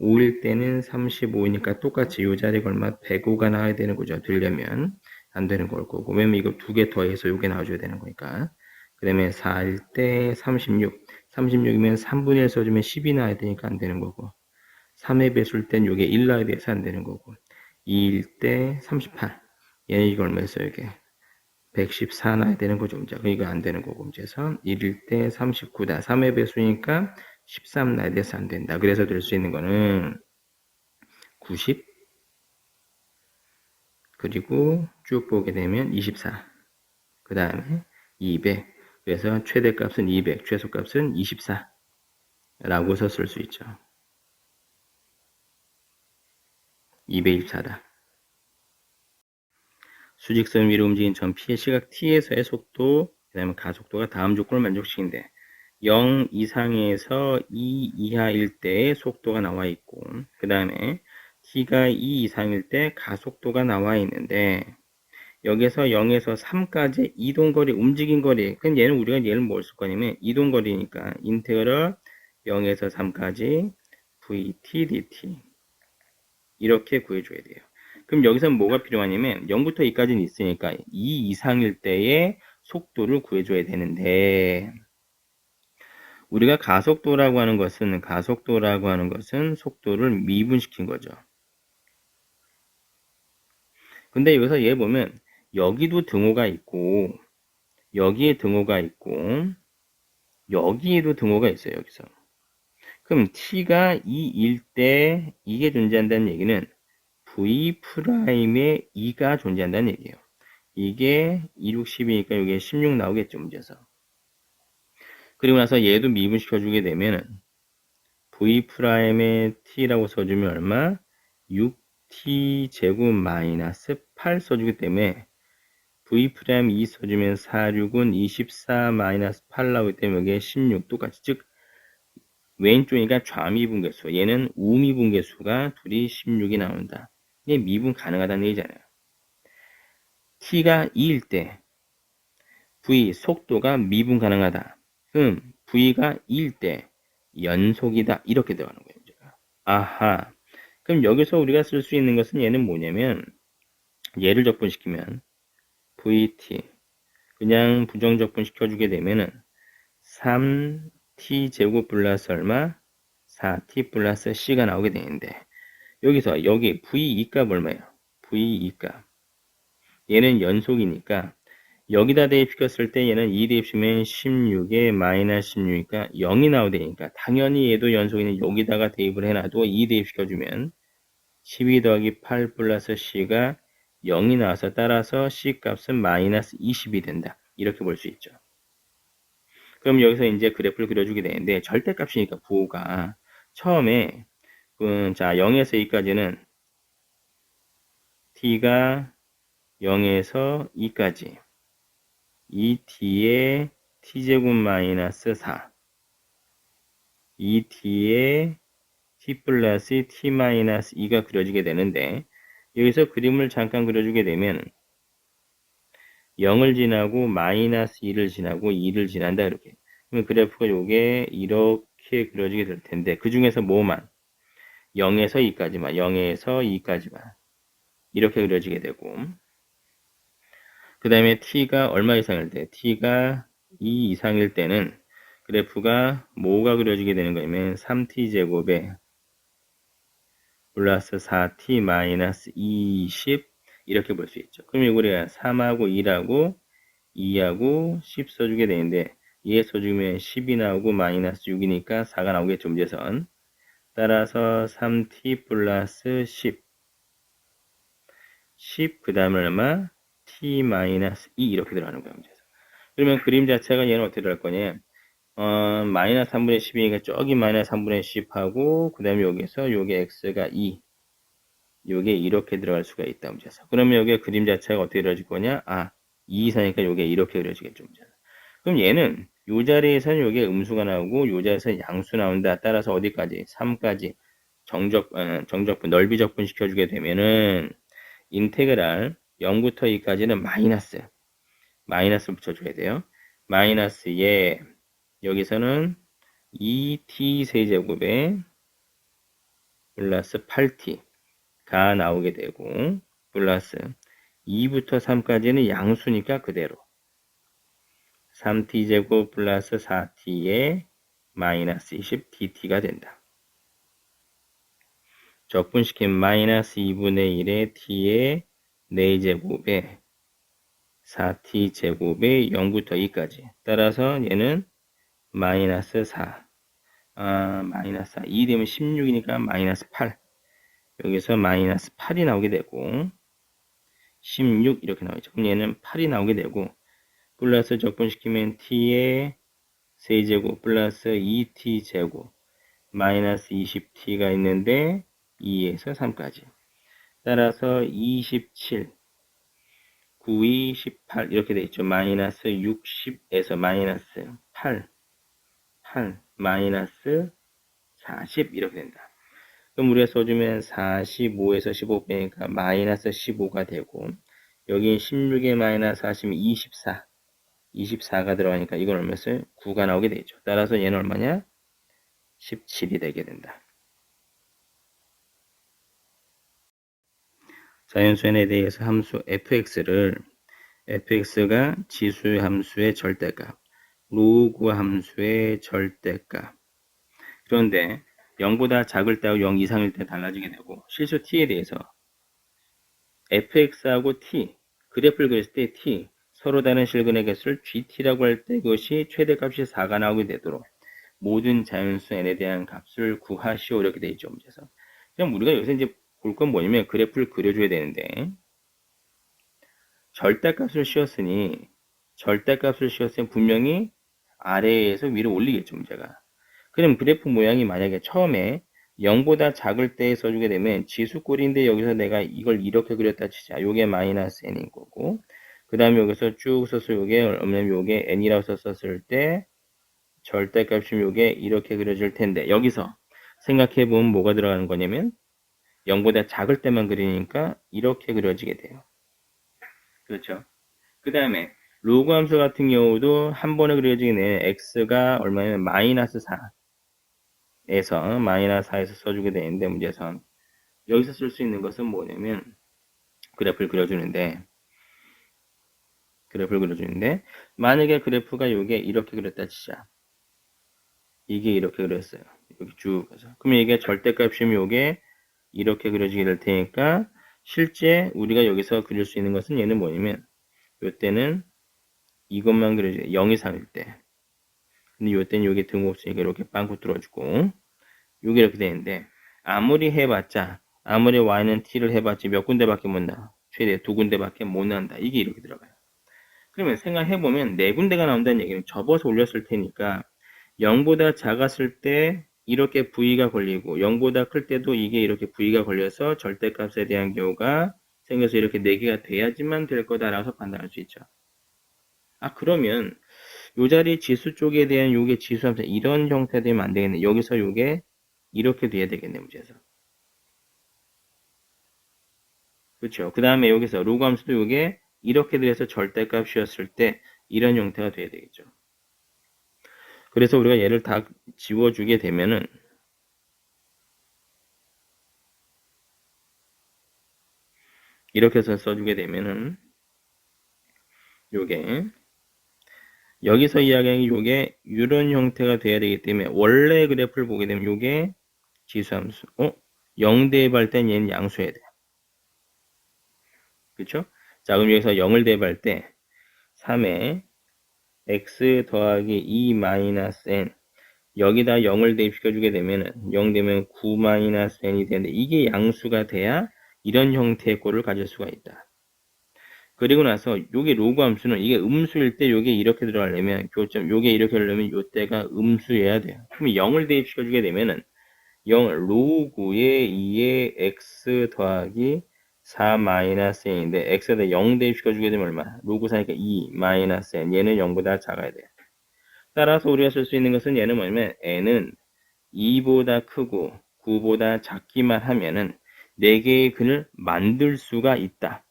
5일 때는 35이니까 똑같이 이 자리가 얼마 105가 나와야 되는 거죠. 되려면 안 되는 걸 거고 왜냐면 이거 두 개 더해서 이게 나와줘야 되는 거니까 그 다음에 4일 때 36 36이면 3분의 1 써주면 10이 나야 되니까 안 되는 거고 3의 배수일 땐 이게 1 나야 돼서 안 되는 거고 2일 때 38. 얘는 이거 얼마였어요, 이게? 114 나야 되는 거죠, 문제. 이거 안 되는 거고, 문제에서 1일 때 39다. 3의 배수니까 13 나야 돼서 안 된다. 그래서 될 수 있는 거는 90, 그리고 쭉 보게 되면 24. 그 다음에 200. 그래서 최대값은 200, 최소값은 24. 라고서 쓸 수 있죠. 224다. 수직선 위로 움직인 점 P의 시각 T에서의 속도, 그 다음에 가속도가 다음 조건을 만족시킨대. 0 이상에서 2 이하일 때의 속도가 나와 있고, 그 다음에 T가 2 이상일 때 가속도가 나와 있는데, 여기서 0에서 3까지 이동거리, 움직인 거리, 그럼 얘는 우리가 얘를 뭘 쓸 거냐면, 이동거리니까, 인테그럴 0에서 3까지 VT, DT. 이렇게 구해줘야 돼요. 그럼 여기서 뭐가 필요하냐면 0부터 2까지는 있으니까 2 이상일 때의 속도를 구해줘야 되는데 우리가 가속도라고 하는 것은 속도를 미분시킨 거죠. 근데 여기서 얘 보면 여기도 등호가 있고 여기에 등호가 있고 여기에도 등호가 있어요. 여기서. 그럼 t가 2일 때 이게 존재한다는 얘기는 V''에 2가 존재한다는 얘기예요. 이게 2, 6, 10이니까 이게 16 나오겠죠, 문제에서. 그리고 나서 얘도 미분시켜주게 되면은 V'의 T라고 써주면 얼마? 6T 제곱 마이너스 8 써주기 때문에 V'2 써주면 4, 6은 24 마이너스 8 나오기 때문에 이게 16 똑같이 즉 왼쪽이니까 좌미분계수 얘는 우미분계수가 둘이 16이 나온다. 이게 미분 가능하다는 얘기잖아요. T가 2일 때 V 속도가 미분 가능하다. 그럼 V가 2일 때 연속이다. 이렇게 들어가는 거예요. 문제가. 아하. 그럼 여기서 우리가 쓸 수 있는 것은 얘는 뭐냐면 얘를 적분시키면 VT 그냥 부정적분 시켜주게 되면은 3t 제곱 플러스 얼마? 4t 플러스 c가 나오게 되는데 여기서 여기 v2 값 얼마예요? v2 값 얘는 연속이니까 여기다 대입시켰을 때 얘는 2 대입시면 16에 마이너스 16이니까 0이 나오되니까 당연히 얘도 연속이니 여기다가 대입을 해놔도 2 대입시켜주면 12 더하기 8 플러스 c가 0이 나와서 따라서 c 값은 마이너스 20이 된다. 이렇게 볼 수 있죠. 그럼 여기서 이제 그래프를 그려주게 되는데 절대값이니까 부호가 처음에 자 0에서 2까지는 t가 0에서 2까지 2t의 t제곱 마이너스 4 2t의 t 플러스 t 마이너스 2가 그려지게 되는데 여기서 그림을 잠깐 그려주게 되면 0을 지나고 마이너스 2를 지나고 2를 지난다 이렇게. 그러면 그래프가 요게 이렇게 그려지게 될 텐데 그 중에서 뭐만 0에서 2까지만 0에서 2까지만 이렇게 그려지게 되고 그 다음에 t가 얼마 이상일 때 t가 2 이상일 때는 그래프가 뭐가 그려지게 되는 거냐면 3t 제곱에 플러스 4t 마이너스 20 이렇게 볼 수 있죠. 그럼 이거를 3하고 2하고 2하고 10 써주게 되는데 2에 써주면 10이 나오고 마이너스 6이니까 4가 나오겠죠. 문제선. 따라서 3t 플러스 10 그 다음에 얼마? t 마이너스 2 이렇게 들어가는 거야. 문제에서. 그러면 그림 자체가 얘는 어떻게 들어갈 거냐? 마이너스 3분의 10이니까 저기 마이너스 3분의 10하고 그 다음에 여기서 요게 x가 2 요게 이렇게 들어갈 수가 있다. 문제에서. 그러면 여기 그림 자체가 어떻게 그려질 거냐? 2 이상이니까 요게 이렇게 그려지겠죠. 문제에서. 그럼 얘는 요 자리에서는 요게 음수가 나오고 요 자리에서 양수 나온다. 따라서 어디까지? 3까지 정적분 넓이 적분 시켜주게 되면은 인테그랄 0부터 2까지는 마이너스 붙여줘야 돼요. 마이너스에 여기서는 2t 세제곱에 플러스 8t가 나오게 되고 플러스 2부터 3까지는 양수니까 그대로 3t제곱 플러스 4t에 마이너스 20 dt가 된다. 적분시킨 마이너스 2분의 1의 t의 4제곱에 4t제곱에 0부터 2까지 따라서 얘는 마이너스 4 마이너스 4 2 되면 16이니까 마이너스 8 여기서 마이너스 8이 나오게 되고 16 이렇게 나오죠. 그럼 얘는 8이 나오게 되고 플러스 적분시키면 t의 세제곱 플러스 2t제곱 마이너스 20t가 있는데 2에서 3까지 따라서 27 9이 18 이렇게 되어 있죠. 마이너스 60에서 마이너스 8 마이너스 40 이렇게 된다. 그럼 우리가 써주면 45에서 15 빼니까 마이너스 15가 되고 여기 16에 마이너스 40이면 24가 들어가니까 이건 얼마였어요? 9가 나오게 되죠. 따라서 얘는 얼마냐? 17이 되게 된다. 자연수에 대해서 함수 fx가 지수 함수의 절대값, 로그 함수의 절대값. 그런데 0보다 작을 때하고 0 이상일 때 달라지게 되고 실수 t에 대해서 fx하고 t, 그래프를 그렸을 때 t, 서로 다른 실근의 개수를 gt라고 할 때 그것이 최대값이 4가 나오게 되도록 모든 자연수 n에 대한 값을 구하시오 이렇게 되어 있죠. 문제에서. 그럼 우리가 여기서 이제 볼 건 뭐냐면 그래프를 그려줘야 되는데 절대값을 씌웠으니 분명히 아래에서 위로 올리겠죠, 문제가. 그럼 그래프 모양이 만약에 처음에 0보다 작을 때 써주게 되면 지수꼴인데 여기서 내가 이걸 이렇게 그렸다 치자. 요게 마이너스 n인 거고. 그 다음에 여기서 쭉 써서 요게 얼마냐면 요게 n이라고 썼을 때 절대값이 요게 이렇게 그려질 텐데 여기서 생각해보면 뭐가 들어가는 거냐면 0보다 작을 때만 그리니까 이렇게 그려지게 돼요. 그렇죠? 그 다음에 로그 함수 같은 경우도 한 번에 그려지는 x가 얼마냐면 마이너스 4에서 마이너스 4에서 써주게 되는데 문제에서 여기서 쓸 수 있는 것은 뭐냐면 그래프를 그려주는데 만약에 그래프가 요게 이렇게 그렸다 치자. 이게 이렇게 그렸어요. 여기 쭉 가서. 그러면 이게 절대값이면 요게 이렇게 그려지게 될 테니까 실제 우리가 여기서 그릴 수 있는 것은 얘는 뭐냐면 요때는 이것만 그려지게 0이 3일 때. 근데 요때는 요게 등호없으니까 이렇게 빵꾸 뚫어주고 요게 이렇게 되는데 아무리 해봤자 아무리 y는 t를 해봤자 몇 군데밖에 못 나. 최대 2군데밖에 못 난다. 이게 이렇게 들어가요. 그러면 생각해보면 4군데가 나온다는 얘기는 접어서 올렸을 테니까 0보다 작았을 때 이렇게 V가 걸리고 0보다 클 때도 이게 이렇게 V가 걸려서 절대값에 대한 경우가 생겨서 이렇게 4개가 돼야지만 될 거다라고 판단할 수 있죠. 아 그러면 요 자리 지수 쪽에 대한 요게 지수함수 이런 형태 되면 안 되겠네. 여기서 요게 이렇게 돼야 되겠네 문제에서. 그렇죠. 그 다음에 여기서 로그 함수도 요게 이렇게 돼서 절대값이었을 때 이런 형태가 돼야 되겠죠. 그래서 우리가 얘를 다 지워주게 되면은 이렇게 해서 써주게 되면은 요게 여기서 이야기하는 요게 이런 형태가 돼야 되기 때문에 원래 그래프를 보게 되면 요게 지수함수 0 대입할 땐 얘는 양수해야 돼. 그쵸? 자 그럼 여기서 0을 대입할 때 3에 x 더하기 2 마이너스 n 여기다 0을 대입시켜주게 되면은 0 되면 9 마이너스 n이 되는데 이게 양수가 돼야 이런 형태의 꼴을 가질 수가 있다. 그리고 나서 요게 로그 함수는 이게 음수일 때 요게 이렇게 들어가려면 교점 요게 이렇게 하려면 요때가 음수여야 돼요. 그럼 0을 대입시켜주게 되면은 0 로그의 2의 x 더하기 4 마이너스 n인데 x에다 0 대입시켜주게 되면 얼마? 로그 4니까 2 마이너스 n 얘는 0보다 작아야 돼요. 따라서 우리가 쓸 수 있는 것은 얘는 뭐냐면 n은 2보다 크고 9보다 작기만 하면은 4개의 근을 만들 수가 있다.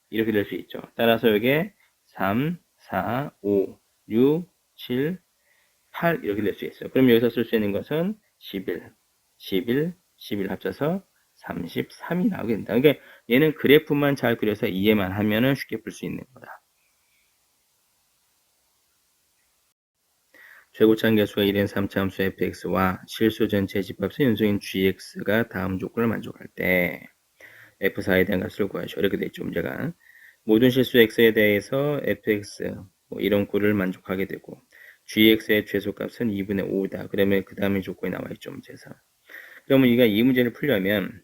이렇게 될 수 있죠. 따라서 여기에 3, 4, 5, 6, 7, 8 이렇게 될 수 있어요. 그럼 여기서 쓸 수 있는 것은 11 합쳐서 33이 나오게 된다. 그러니까 얘는 그래프만 잘 그려서 이해만 하면은 쉽게 풀 수 있는 거다. 최고차항 계수가 1인 3차 함수 fx와 실수 전체 집합수 연속인 gx가 다음 조건을 만족할 때 f4에 대한 값을 구하시오. 이렇게 돼 있죠. 문제가. 모든 실수 x에 대해서 fx 이런 꼴을 만족하게 되고 gx의 최소값은 2분의 5다. 그러면 그 다음에 조건이 나와 있죠. 문제에서. 그러면 우리가 이 문제를 풀려면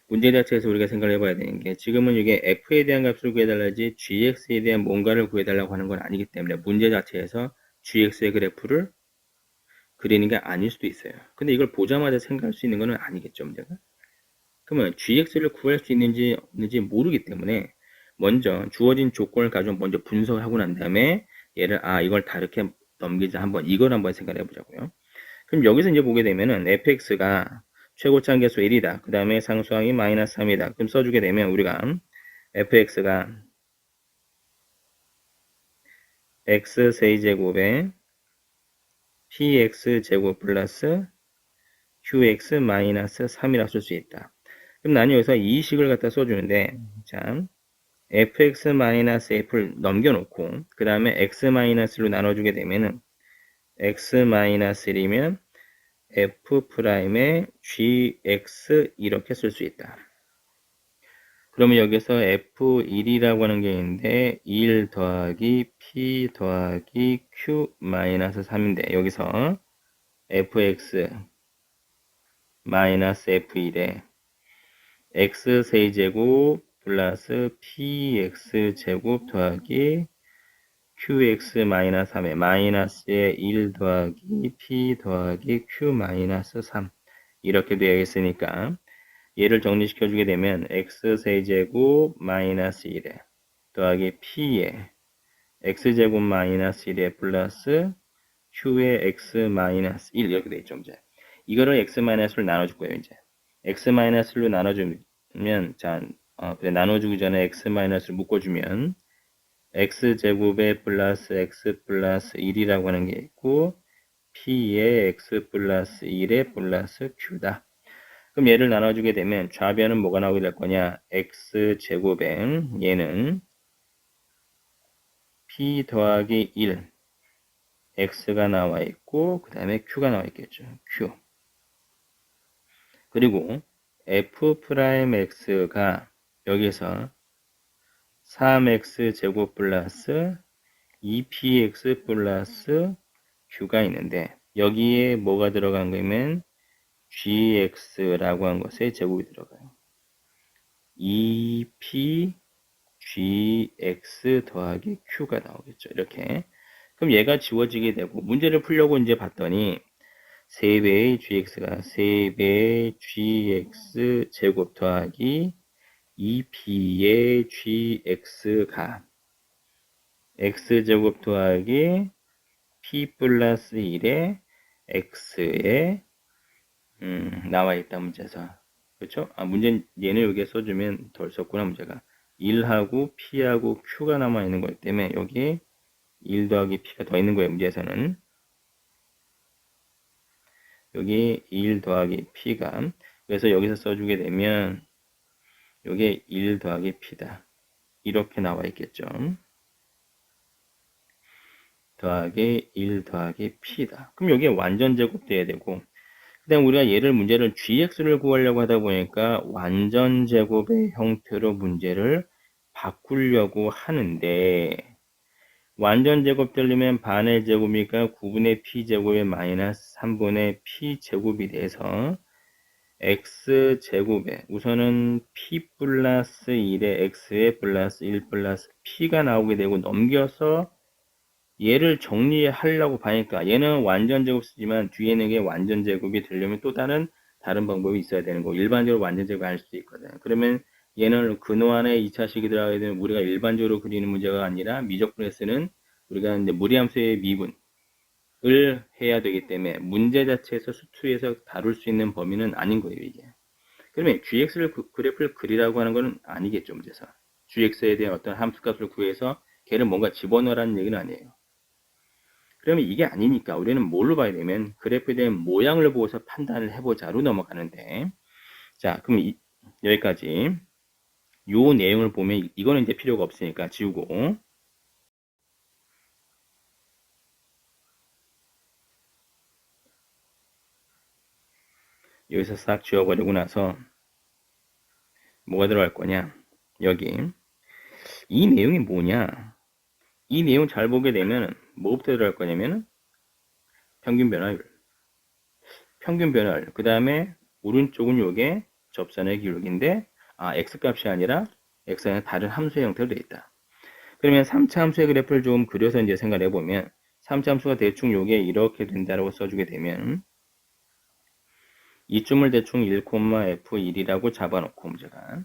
문제 자체에서 우리가 생각을 해봐야 되는 게 지금은 이게 f에 대한 값을 구해달라지 gx에 대한 뭔가를 구해달라고 하는 건 아니기 때문에 문제 자체에서 gx의 그래프를 그리는 게 아닐 수도 있어요. 근데 이걸 보자마자 생각할 수 있는 건 아니겠죠. 문제가. 그러면 gx를 구할 수 있는지 없는지 모르기 때문에 먼저 주어진 조건을 가지고 먼저 분석을 하고 난 다음에 얘를 이걸 다 이렇게 넘기자 한번 이걸 한번 생각해 보자고요. 그럼 여기서 이제 보게 되면은 fx가 최고차항 계수 1이다. 그 다음에 상수항이 마이너스 3이다. 그럼 써주게 되면 우리가 fx가 x 세제곱에 px제곱 플러스 qx 마이너스 3이라 쓸 수 있다. 그럼 나는 여기서 이 식을 갖다 써주는데 자 fx-f를 넘겨놓고 그 다음에 x-로 나눠주게 되면은 x-1이면 f'의 gx 이렇게 쓸 수 있다. 그러면 여기서 f1이라고 하는 게 있는데 1 더하기 p 더하기 q-3인데 여기서 fx 마이너스 f1에 x 세제곱 플러스 px 제곱 더하기 qx 마이너스 3에 마이너스에 1 더하기 p 더하기 q 마이너스 3 이렇게 되어있으니까 얘를 정리시켜 주게 되면 x세제곱 마이너스 1에 더하기 p에 x제곱 마이너스 1에 플러스 q의 x 마이너스 1 이렇게 되어있죠. 이제 이거를 x 마이너스로 나눠줄 거예요. 이제 x 마이너스로 나눠주면 자 나눠주기 전에 x 마이너스를 묶어주면 x제곱에 플러스 x 플러스 1이라고 하는 게 있고 p에 x 플러스 1에 플러스 q다. 그럼 얘를 나눠주게 되면 좌변은 뭐가 나오게 될 거냐? x제곱에 얘는 p 더하기 1 x가 나와 있고 그 다음에 q가 나와 있겠죠. q 그리고 f'x가 여기서 3x 제곱 플러스 2px 플러스 q가 있는데 여기에 뭐가 들어간 거면 gx라고 한 것에 제곱이 들어가요. 2p gx 더하기 q가 나오겠죠. 이렇게. 그럼 얘가 지워지게 되고 문제를 풀려고 이제 봤더니 3배의 gx가 3배의 gx 제곱 더하기 2p의 gx가 x제곱 더하기 p 플러스 1의 x에 나와 있다 문제에서. 그렇죠? 문제 얘는 여기에 써주면 덜 썼구나 문제가. 1하고 p하고 q가 남아 있는 거기 때문에 여기 1 더하기 p가 더 있는 거예요. 문제에서는. 여기 1 더하기 p가 그래서 여기서 써주게 되면 여기 1 더하기 p다. 이렇게 나와 있겠죠. 더하기 1 더하기 p다. 그럼 여기에 완전 제곱돼야 되고 그 다음 우리가 얘를 문제를 gx를 구하려고 하다 보니까 완전 제곱의 형태로 문제를 바꾸려고 하는데 완전 제곱 되려면 반의 제곱이니까 9분의 p제곱에 마이너스 3분의 p제곱이 돼서 x제곱에 우선은 p 플러스 1의 x에 플러스 1 플러스 p가 나오게 되고 넘겨서 얘를 정리하려고 봐니까 얘는 완전 제곱 쓰지만 뒤에는 게 완전 제곱이 되려면 또 다른 방법이 있어야 되는 거. 일반적으로 완전 제곱 할 수도 있거든. 그러면 얘는 근호안에 2차식이 들어가게 되면 우리가 일반적으로 그리는 문제가 아니라 미적분에 쓰는 우리가 이제 무리함수의 미분을 해야 되기 때문에 문제 자체에서 수투에서 다룰 수 있는 범위는 아닌 거예요, 이게. 그러면 gx를 그래프를 그리라고 하는 건 아니겠죠, 문제에서. gx에 대한 어떤 함수값을 구해서 걔를 뭔가 집어넣으라는 얘기는 아니에요. 그러면 이게 아니니까 우리는 뭘로 봐야 되면 그래프에 대한 모양을 보고서 판단을 해보자로 넘어가는데 자 그럼 여기까지 요 내용을 보면 이거는 이제 필요가 없으니까 지우고 여기서 싹 지워버리고 나서 뭐가 들어갈 거냐 여기 이 내용이 뭐냐 이 내용 잘 보게 되면 뭐부터 들어갈 거냐면 평균 변화율 그 다음에 오른쪽은 요게 접선의 기울기인데 x값이 아니라 x는 다른 함수의 형태로 되어 있다. 그러면 3차 함수의 그래프를 좀 그려서 이제 생각을 해보면 3차 함수가 대충 요게 이렇게 된다고 써주게 되면 이쯤을 대충 1,f1이라고 잡아놓고 문제가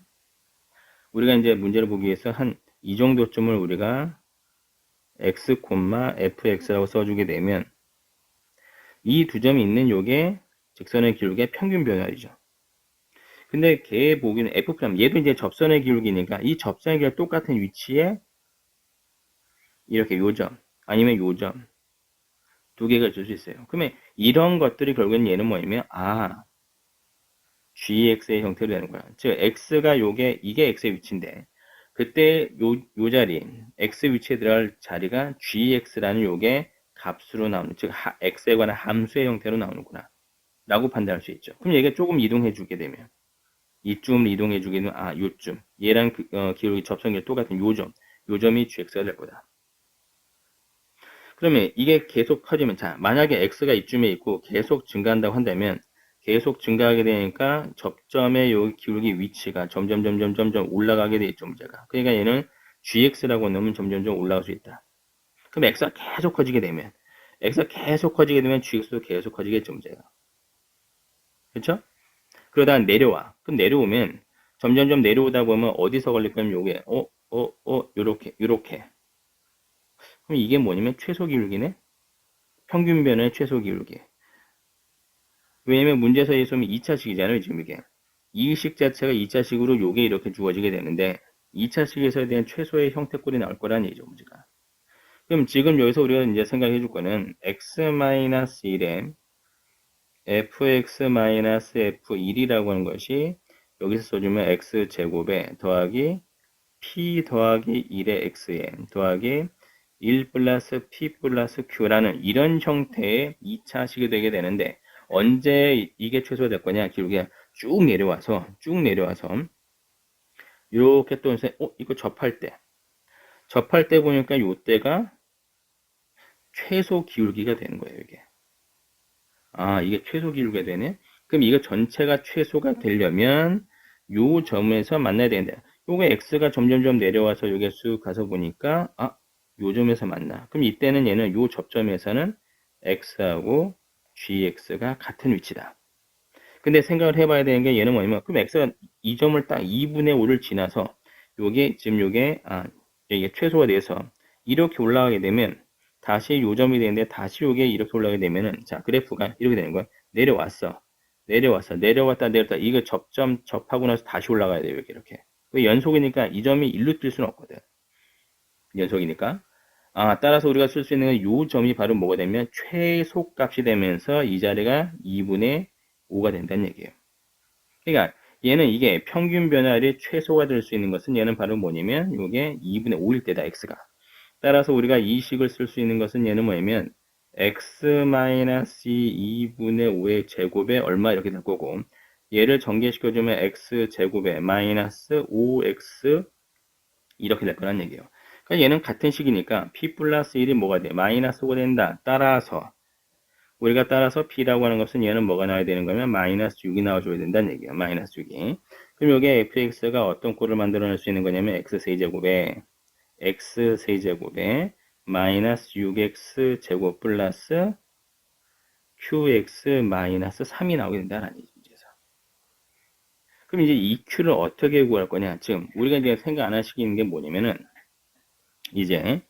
우리가 이제 문제를 보기 위해서 한 이 정도쯤을 우리가 x, fx라고 써주게 되면 이 두 점이 있는 요게 직선의 기울기의 평균 변화율이죠. 근데 걔 보기는 f', 얘도 이제 접선의 기울기니까 이 접선의 기울기 똑같은 위치에 이렇게 요점 아니면 요점 두 개가 있을 수 있어요. 그러면 이런 것들이 결국엔 얘는 뭐냐면 gx의 형태로 되는 거야. 즉 x가 이게 x의 위치인데 그때 요 자리 x 위치에 들어갈 자리가 gx라는 요게 값으로 나오는 즉 x에 관한 함수의 형태로 나오는구나 라고 판단할 수 있죠. 그럼 얘가 조금 이동해 주게 되면 이쯤을 이동해 주게 되면 요쯤 얘랑 기울기 접선기가 똑같은 요점이 gx가 될 거다. 그러면 이게 계속 커지면 자 만약에 x가 이쯤에 있고 계속 증가한다고 한다면 계속 증가하게 되니까 접점의 요 기울기 위치가 점점 올라가게 돼 있죠, 문제가. 그러니까 얘는 gx라고 넣으면 점점 올라갈 수 있다. 그럼 x가 계속 커지게 되면 gx도 계속 커지겠죠, 문제가. 그렇죠? 그러다 내려와. 그럼 내려오면 점점 내려오다 보면 어디서 걸릴 거면 요게 요렇게. 그럼 이게 뭐냐면 최소 기울기네. 평균 변화의 최소 기울기. 왜냐면 문제에서 예수면 2차식이잖아요, 지금 이게. 이 식 자체가 2차식으로 요게 이렇게 주어지게 되는데 2차식에서에 대한 최소의 형태꼴이 나올 거라는 얘기죠, 문제가. 그럼 지금 여기서 우리가 이제 생각해 줄 거는 x-1에 fx-f1이라고 하는 것이 여기서 써주면 x제곱에 더하기 p 더하기 1의 xn 더하기 1 플러스 p 플러스 q라는 이런 형태의 2차식이 되게 되는데 언제 이게 최소화될 거냐? 기울기가 쭉 내려와서 이렇게 또 이거 접할 때 보니까 요때가 최소 기울기가 되는 거예요, 이게. 아, 이게 최소 기울기가 되네. 그럼 이거 전체가 최소가 되려면 요 점에서 만나야 되는데 요거 x가 점점 내려와서 요게 쑥 가서 보니까 요 점에서 만나. 그럼 이때는 얘는 요 접점에서는 x하고 gx가 같은 위치다. 근데 생각을 해봐야 되는 게 얘는 뭐냐면 그럼 x가 이 점을 딱 2분의 5를 지나서 요게 지금 이게 최소가 돼서 이렇게 올라가게 되면 다시 요 점이 되는데 다시 요게 이렇게 올라가게 되면은 자 그래프가 이렇게 되는 거야. 내려왔다 이거 접하고 나서 다시 올라가야 돼요. 이렇게. 연속이니까 이 점이 일로 뛸 수는 없거든. 연속이니까. 따라서 우리가 쓸 수 있는 건 요 점이 바로 뭐가 되면 최소값이 되면서 이 자리가 2분의 5가 된다는 얘기예요. 그러니까 얘는 이게 평균 변화율이 최소가 될 수 있는 것은 얘는 바로 뭐냐면 이게 2분의 5일 때다 x가. 따라서 우리가 이 식을 쓸 수 있는 것은 얘는 뭐냐면 x-2분의 5의 제곱에 얼마 이렇게 될 거고 얘를 전개시켜주면 x제곱에 마이너스 5x 이렇게 될 거란 얘기예요. 그러니까 얘는 같은 식이니까 p 플러스 1이 뭐가 돼? 마이너스 5가 된다. 따라서 P라고 하는 것은 얘는 뭐가 나와야 되는 거면 마이너스 6이 나와줘야 된다는 얘기예요. 마이너스 6이. 그럼 이게 fx가 어떤 꼴을 만들어낼 수 있는 거냐면 x세제곱에 마이너스 6x 제곱 플러스 qx 마이너스 3이 나오게 된다는 얘기죠. 그럼 이제 이 q를 어떻게 구할 거냐? 지금 우리가 이제 생각 안 하시고 있는 게 뭐냐면은 이제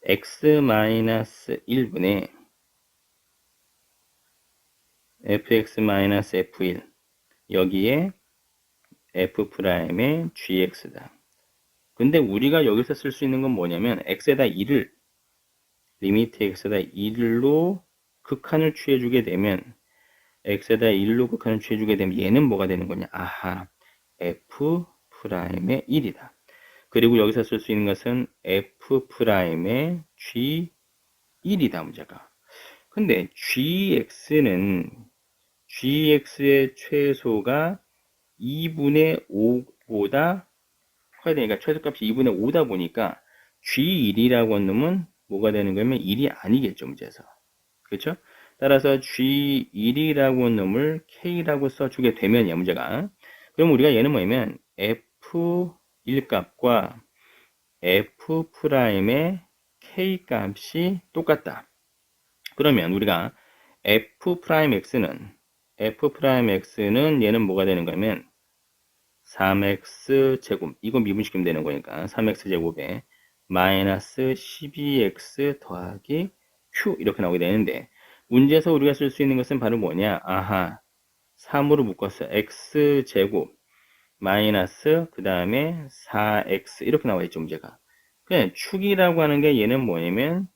x-1분의 fx-f1 여기에 f'의 gx다. 근데 우리가 여기서 쓸 수 있는 건 뭐냐면 x에다 1을 리미트 x에다 1로 극한을 취해주게 되면 x에다 1로 극한을 취해주게 되면 얘는 뭐가 되는 거냐? 아하, f'의 1이다. 그리고 여기서 쓸 수 있는 것은 f'의 g1이다 문제가. 근데 gx의 최소가 2분의 5보다 커야 되니까 최소값이 2분의 5다 보니까 G1이라고 하는 놈은 뭐가 되는 거면 1이 아니겠죠, 문제에서. 그렇죠? 따라서 G1이라고 하는 놈을 K라고 써주게 되면이야, 문제가. 그럼 우리가 얘는 뭐냐면 F1 값과 F'의 K 값이 똑같다. 그러면 우리가 F'X는 얘는 뭐가 되는 거냐면 3x 제곱 이거 미분시키면 되는 거니까 3x 제곱에 마이너스 12x 더하기 q 이렇게 나오게 되는데 문제에서 우리가 쓸 수 있는 것은 바로 뭐냐? 아하 3으로 묶었어. x 제곱 마이너스 그 다음에 4x 이렇게 나와 있죠 문제가. 그냥 축이라고 하는 게 얘는 뭐냐면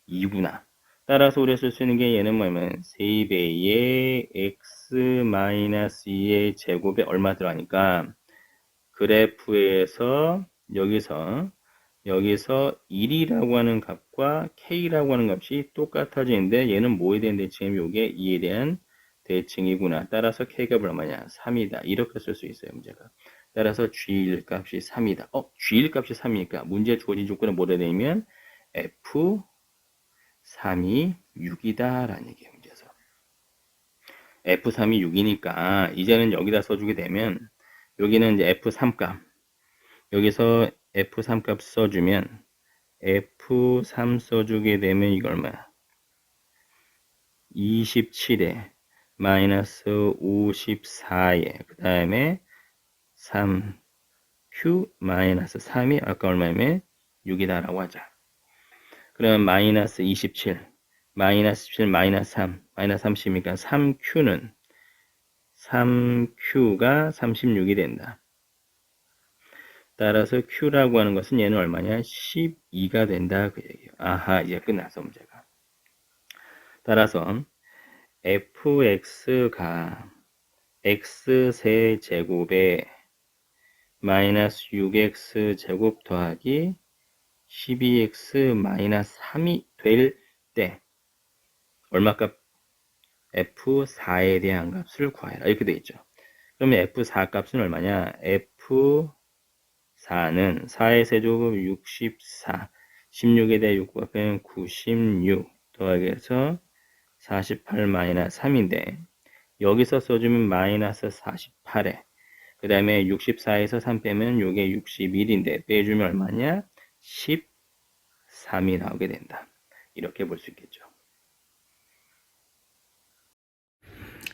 2구나. 따라서 우리가 쓸 수 있는 게 얘는 뭐냐면 3배의 x-2의 제곱에 얼마 들어가니까 그래프에서 여기서 1이라고 하는 값과 k라고 하는 값이 똑같아지는데 얘는 뭐에 대한 대칭이면 이게 2에 대한 대칭이구나. 따라서 k값을 얼마냐? 3이다. 이렇게 쓸 수 있어요. 문제가. 따라서 g1 값이 3이다. g1 값이 3이니까 문제 주어진 조건은 뭐라 되냐면 f 3이 6이다 라는 얘기예요. 문제에서 F3이 6이니까 이제는 여기다 써주게 되면 여기는 이제 F3 값 여기서 F3 값 써주면 F3 써주게 되면 이거 얼마야? 27에 마이너스 54에 그 다음에 3Q 마이너스 3이 아까 얼마냐면 6이다 라고 하자. 그러면 마이너스 27 마이너스 17 마이너스 3 마이너스 30이니까 3Q가 36이 된다. 따라서 Q라고 하는 것은 얘는 얼마냐? 12가 된다 그 얘기예요. 아하 이제 끝났어 문제가. 따라서 fx가 x세제곱에 마이너스 6x 제곱 더하기 12x 마이너스 3이 될 때 얼마값? f4에 대한 값을 구하라 이렇게 되어 있죠. 그러면 f4 값은 얼마냐? f4는 4의 세제곱 64 16에 대해 6 곱하면 96 더하기 해서 48 마이너스 3인데 여기서 써주면 마이너스 48에 그 다음에 64에서 3 빼면 요게 61인데 빼주면 얼마냐? 13이 나오게 된다. 이렇게 볼 수 있겠죠.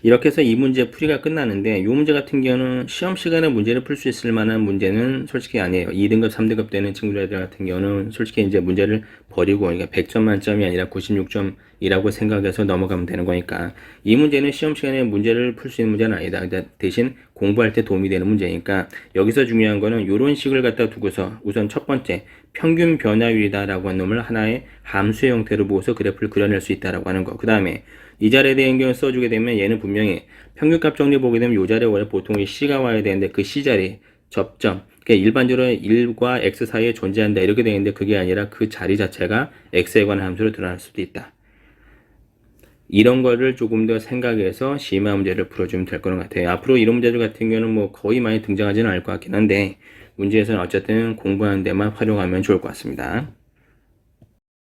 이렇게 해서 이 문제 풀이가 끝나는데 이 문제 같은 경우는 시험 시간에 문제를 풀 수 있을 만한 문제는 솔직히 아니에요. 2등급, 3등급 되는 친구들 같은 경우는 솔직히 이제 문제를 버리고 그러니까 100점 만점이 아니라 96점이라고 생각해서 넘어가면 되는 거니까 이 문제는 시험 시간에 문제를 풀 수 있는 문제는 아니다. 대신 공부할 때 도움이 되는 문제니까 여기서 중요한 거는 이런 식을 갖다 두고서 우선 첫 번째 평균 변화율이다라고 하는 놈을 하나의 함수의 형태로 보고서 그래프를 그려낼 수 있다라고 하는 거. 그 다음에 이 자리에 대한 경우 써주게 되면 얘는 분명히 평균값 정리 보게 되면 이 자리에 원래 보통 C가 와야 되는데 그 C 자리 접점 그러니까 일반적으로 1과 X 사이에 존재한다 이렇게 되는데 그게 아니라 그 자리 자체가 X에 관한 함수로 드러날 수도 있다. 이런 거를 조금 더 생각해서 심화 문제를 풀어주면 될 거는 같아요. 앞으로 이런 문제들 같은 경우는 뭐 거의 많이 등장하지는 않을 것 같긴 한데 문제에서는 어쨌든 공부하는 데만 활용하면 좋을 것 같습니다.